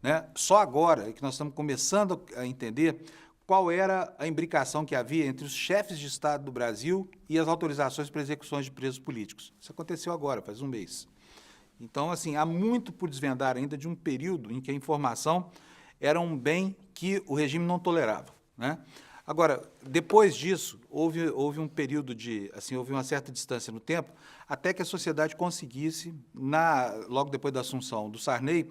S21: né? Só agora é que nós estamos começando a entender qual era a imbricação que havia entre os chefes de Estado do Brasil e as autorizações para execuções de presos políticos. Isso aconteceu agora, faz um mês. Então, assim, há muito por desvendar ainda de um período em que a informação era um bem que o regime não tolerava, né? Agora, depois disso, houve um período houve uma certa distância no tempo, até que a sociedade conseguisse, logo depois da assunção do Sarney,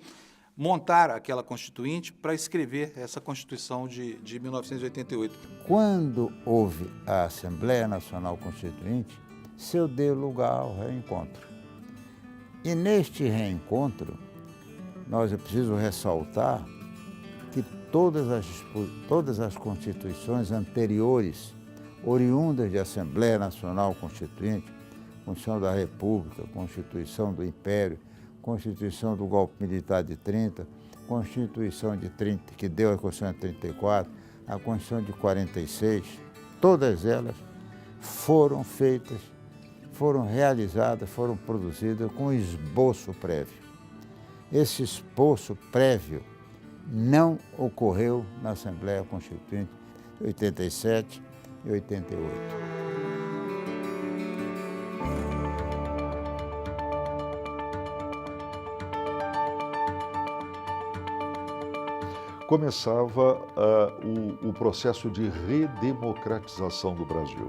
S21: montar aquela Constituinte para escrever essa Constituição de 1988.
S17: Quando houve a Assembleia Nacional Constituinte, se deu lugar ao reencontro. E neste reencontro, é preciso ressaltar que todas as constituições anteriores, oriundas de Assembleia Nacional Constituinte, Constituição da República, Constituição do Império, Constituição do Golpe Militar de 30, Constituição de 30, que deu a Constituição de 34, a Constituição de 46, todas elas foram feitas, foram realizadas, foram produzidas com esboço prévio. Esse esboço prévio não ocorreu na Assembleia Constituinte de 87 e 88.
S14: Começava o processo de redemocratização do Brasil.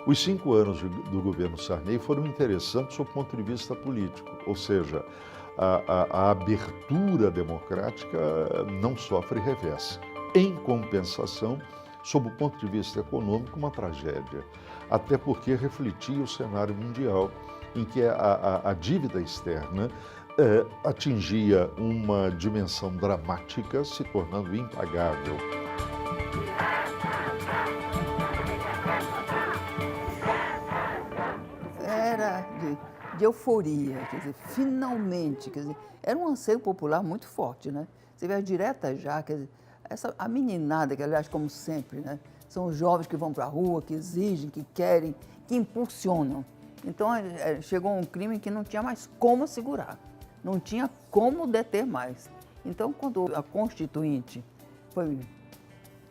S14: Os 5 anos do governo Sarney foram interessantes do ponto de vista político, ou seja, a abertura democrática não sofre revés. Em compensação, sob o ponto de vista econômico, uma tragédia, até porque refletia o cenário mundial em que a dívida externa atingia uma dimensão dramática, se tornando impagável.
S16: Era de euforia, quer dizer, finalmente, quer dizer, era um anseio popular muito forte, né? Você vê a direta já, quer dizer, a meninada, que aliás, como sempre, né? São os jovens que vão para a rua, que exigem, que querem, que impulsionam. Então, chegou um crime que não tinha mais como segurar. não tinha como deter mais. Então, quando a Constituinte foi,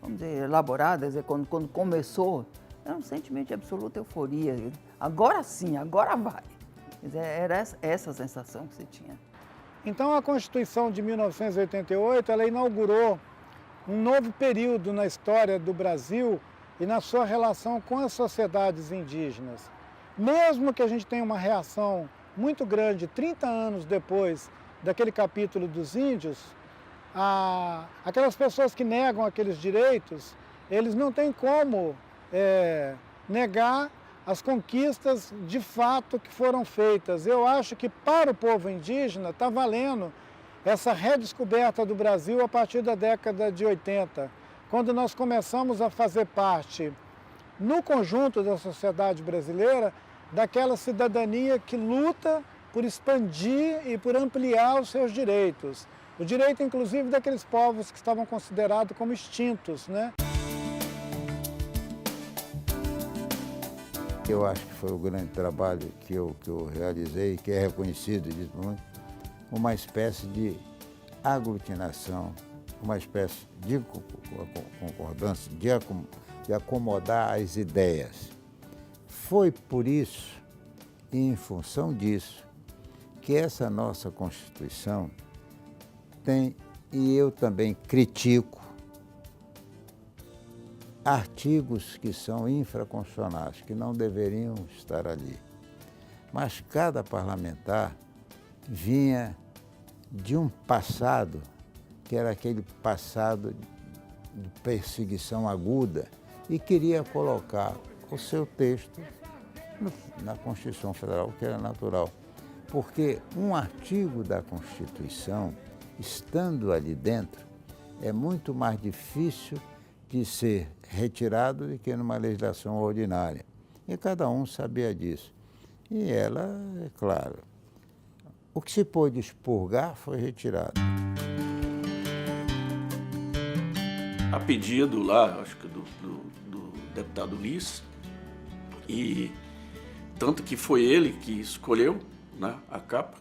S16: vamos dizer, elaborada, quando começou, era um sentimento de absoluta euforia. Agora sim, agora vai. Era essa sensação que se tinha.
S22: Então, a Constituição de 1988, ela inaugurou um novo período na história do Brasil e na sua relação com as sociedades indígenas. Mesmo que a gente tenha uma reação muito grande, 30 anos depois daquele capítulo dos índios, aquelas pessoas que negam aqueles direitos, eles não têm como negar as conquistas de fato que foram feitas. Eu acho que para o povo indígena está valendo essa redescoberta do Brasil a partir da década de 80, quando nós começamos a fazer parte, no conjunto da sociedade brasileira, daquela cidadania que luta por expandir e por ampliar os seus direitos. O direito, inclusive, daqueles povos que estavam considerados como extintos, né?
S17: Eu acho que foi o grande trabalho que eu realizei, que é reconhecido, uma espécie de aglutinação, uma espécie de concordância, de acomodar as ideias. Foi por isso, e em função disso, que essa nossa Constituição tem, e eu também critico, artigos que são infraconstitucionais, que não deveriam estar ali. Mas cada parlamentar vinha de um passado, que era aquele passado de perseguição aguda, e queria colocar o seu texto na Constituição Federal, que era natural. Porque um artigo da Constituição, estando ali dentro, é muito mais difícil de ser retirado do que numa legislação ordinária. E cada um sabia disso. E ela, é claro, o que se pôde expurgar foi retirado.
S15: A pedido lá, acho que do deputado Ulisses, e tanto que foi ele que escolheu, né, a capa,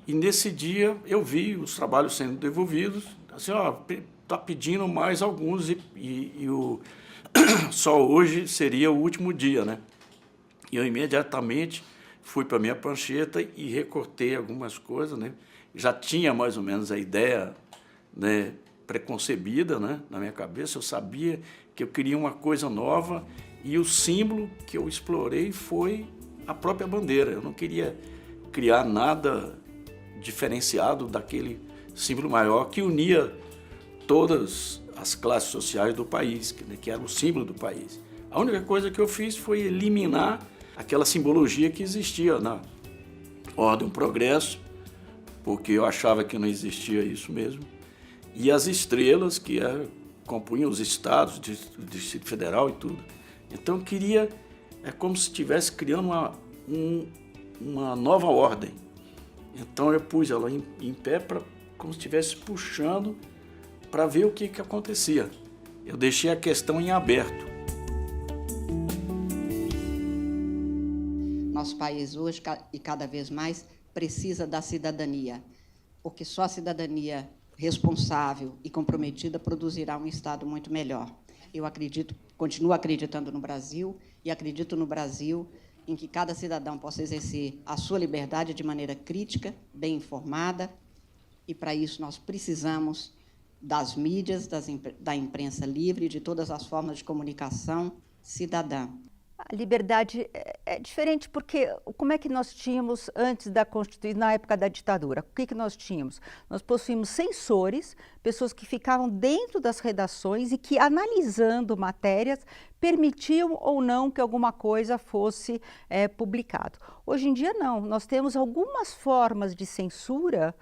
S15: e nesse dia eu vi os trabalhos sendo devolvidos, assim, ó, está pedindo mais alguns e só hoje seria o último dia, né? E eu imediatamente fui para a minha prancheta e recortei algumas coisas, né? Já tinha mais ou menos a ideia, né, preconcebida, né, na minha cabeça. Eu sabia que eu queria uma coisa nova e o símbolo que eu explorei foi a própria bandeira. Eu não queria criar nada diferenciado daquele símbolo maior que unia todas as classes sociais do país, que era o símbolo do país. A única coisa que eu fiz foi eliminar aquela simbologia que existia na Ordem Progresso, porque eu achava que não existia isso mesmo, e as estrelas que compunham os estados, o Distrito Federal e tudo. Então eu queria, como se estivesse criando uma nova ordem. Então eu pus ela em pé, como se estivesse puxando para ver o que acontecia. Eu deixei a questão em aberto.
S3: Nosso país hoje, e cada vez mais, precisa da cidadania, porque só a cidadania responsável e comprometida produzirá um Estado muito melhor. Eu continuo acreditando no Brasil, e acredito no Brasil em que cada cidadão possa exercer a sua liberdade de maneira crítica, bem informada, e para isso nós precisamos das mídias, da imprensa livre, de todas as formas de comunicação cidadã.
S12: A liberdade é diferente porque como é que nós tínhamos antes da Constituição, na época da ditadura? O que nós tínhamos? Nós possuímos censores, pessoas que ficavam dentro das redações e que, analisando matérias, permitiam ou não que alguma coisa fosse publicado. Hoje em dia não, nós temos algumas formas de censura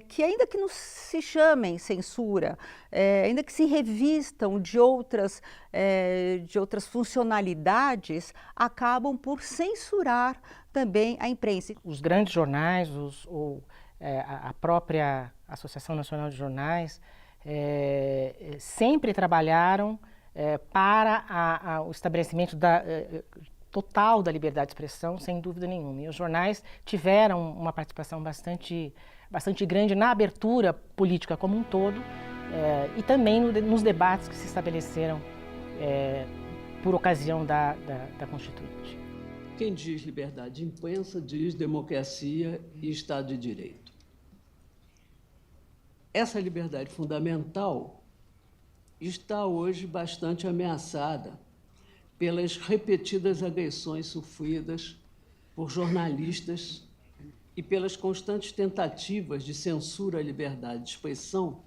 S12: que ainda que não se chamem censura, ainda que se revistam de outras funcionalidades, acabam por censurar também a imprensa.
S20: Os grandes jornais, a própria Associação Nacional de Jornais, sempre trabalharam para o estabelecimento total da liberdade de expressão, sem dúvida nenhuma. E os jornais tiveram uma participação bastante grande na abertura política como um todo, e também nos debates que se estabeleceram por ocasião da Constituinte.
S18: Quem diz liberdade de imprensa diz democracia e Estado de Direito. Essa liberdade fundamental está hoje bastante ameaçada pelas repetidas agressões sofridas por jornalistas e pelas constantes tentativas de censura à liberdade de expressão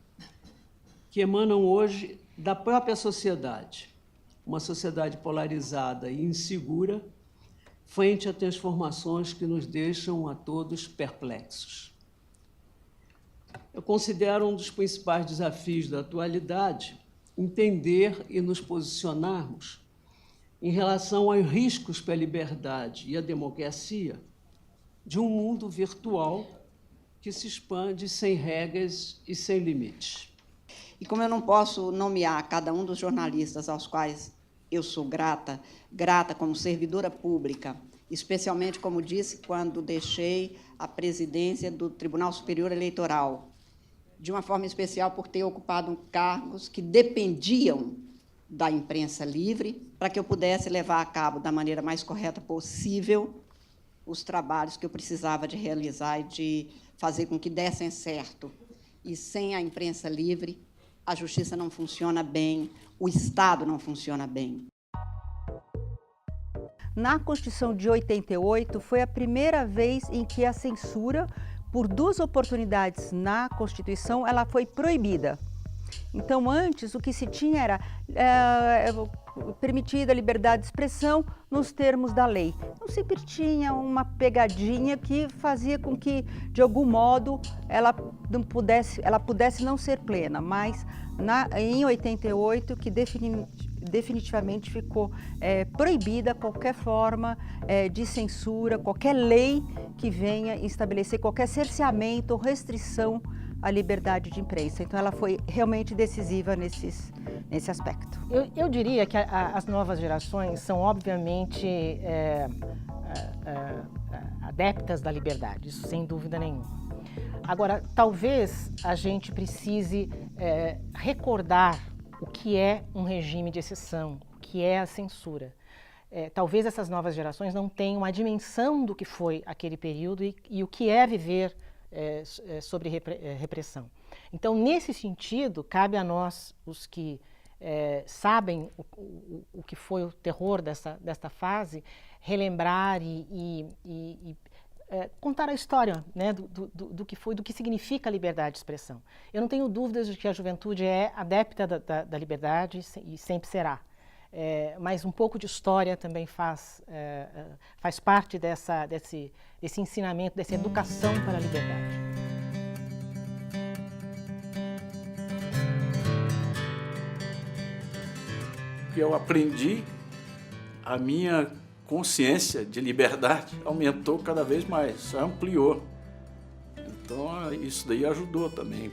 S18: que emanam hoje da própria sociedade, uma sociedade polarizada e insegura frente a transformações que nos deixam a todos perplexos. Eu considero um dos principais desafios da atualidade entender e nos posicionarmos em relação aos riscos para a liberdade e a democracia de um mundo virtual que se expande sem regras e sem limites.
S3: E como eu não posso nomear cada um dos jornalistas aos quais eu sou grata como servidora pública, especialmente, como disse, quando deixei a presidência do Tribunal Superior Eleitoral, de uma forma especial por ter ocupado cargos que dependiam da imprensa livre, para que eu pudesse levar a cabo da maneira mais correta possível os trabalhos que eu precisava de realizar e de fazer com que dessem certo. E sem a imprensa livre, a justiça não funciona bem, o Estado não funciona bem.
S12: Na Constituição de 88, foi a primeira vez em que a censura, por 2 oportunidades na Constituição, ela foi proibida. Então, antes, o que se tinha era permitida a liberdade de expressão nos termos da lei. Então, sempre tinha uma pegadinha que fazia com que, de algum modo, ela pudesse não ser plena, mas em 88, que definitivamente ficou proibida qualquer forma de censura, qualquer lei que venha estabelecer qualquer cerceamento ou restrição à liberdade de imprensa. Então, ela foi realmente decisiva nesse aspecto.
S20: Eu diria que as novas gerações são, obviamente, adeptas da liberdade, isso sem dúvida nenhuma. Agora, talvez a gente precise recordar o que é um regime de exceção, o que é a censura. Talvez essas novas gerações não tenham a dimensão do que foi aquele período e o que é viver sobre repressão. Então, nesse sentido, cabe a nós, os que sabem o que foi o terror desta fase, relembrar e contar a história, né, do que foi, do que significa a liberdade de expressão. Eu não tenho dúvidas de que a juventude é adepta da liberdade e sempre será. Mas um pouco de história também faz parte desse ensinamento, dessa educação para a liberdade.
S15: Eu aprendi, a minha consciência de liberdade aumentou cada vez mais, ampliou. Então, isso daí ajudou também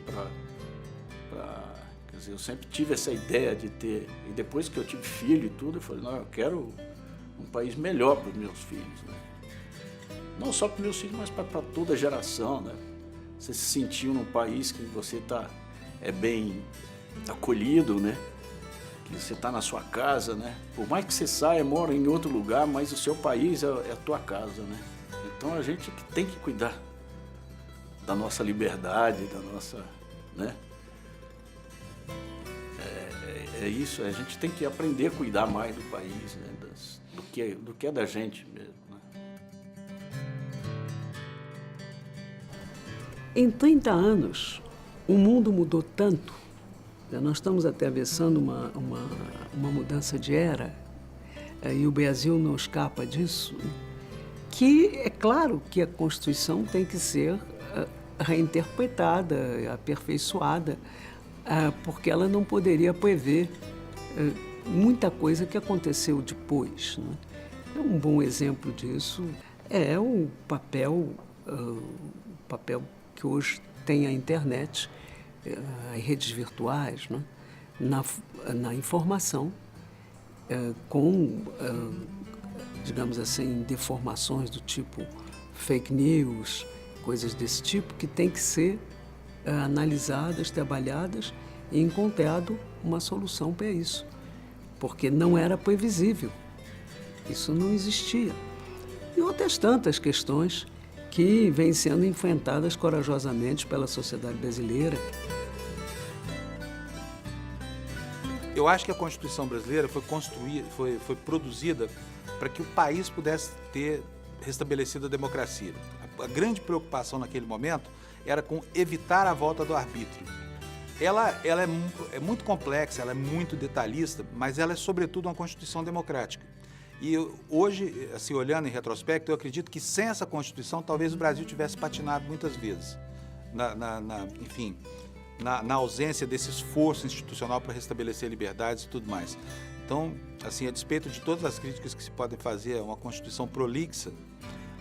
S15: quer dizer, eu sempre tive essa ideia de ter, e depois que eu tive filho e tudo, eu falei, não, eu quero um país melhor para os meus filhos, né? Não só para os meus filhos, mas para toda a geração, né? Você se sentiu num país que você está bem acolhido, né? Que você está na sua casa, né? Por mais que você saia, mora em outro lugar, mas o seu país é a tua casa, né? Então a gente tem que cuidar da nossa liberdade, da nossa, né? É isso, a gente tem que aprender a cuidar mais do país, né? Do que é da gente mesmo, né?
S18: Em 30 anos, o mundo mudou tanto, nós estamos atravessando uma mudança de era, e o Brasil não escapa disso, que é claro que a Constituição tem que ser reinterpretada, aperfeiçoada, porque ela não poderia prever muita coisa que aconteceu depois, né? Um bom exemplo disso é o papel que hoje tem a internet, as redes virtuais, né? na informação, com digamos assim, deformações do tipo fake news, coisas desse tipo, que tem que ser analisadas, trabalhadas e encontrado uma solução para isso, porque não era previsível, isso não existia. E outras tantas questões que vêm sendo enfrentadas corajosamente pela sociedade brasileira.
S21: Eu acho que a Constituição brasileira foi produzida para que o país pudesse ter restabelecido a democracia. A grande preocupação naquele momento era com evitar a volta do arbítrio. Ela é muito complexa, ela é muito detalhista, mas ela é sobretudo uma Constituição democrática. E hoje, assim, olhando em retrospecto, eu acredito que sem essa Constituição talvez o Brasil tivesse patinado muitas vezes, na ausência desse esforço institucional para restabelecer liberdades e tudo mais. Então, assim, a despeito de todas as críticas que se podem fazer a uma Constituição prolixa,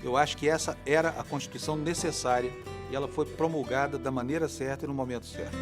S21: eu acho que essa era a Constituição necessária e ela foi promulgada da maneira certa e no momento certo.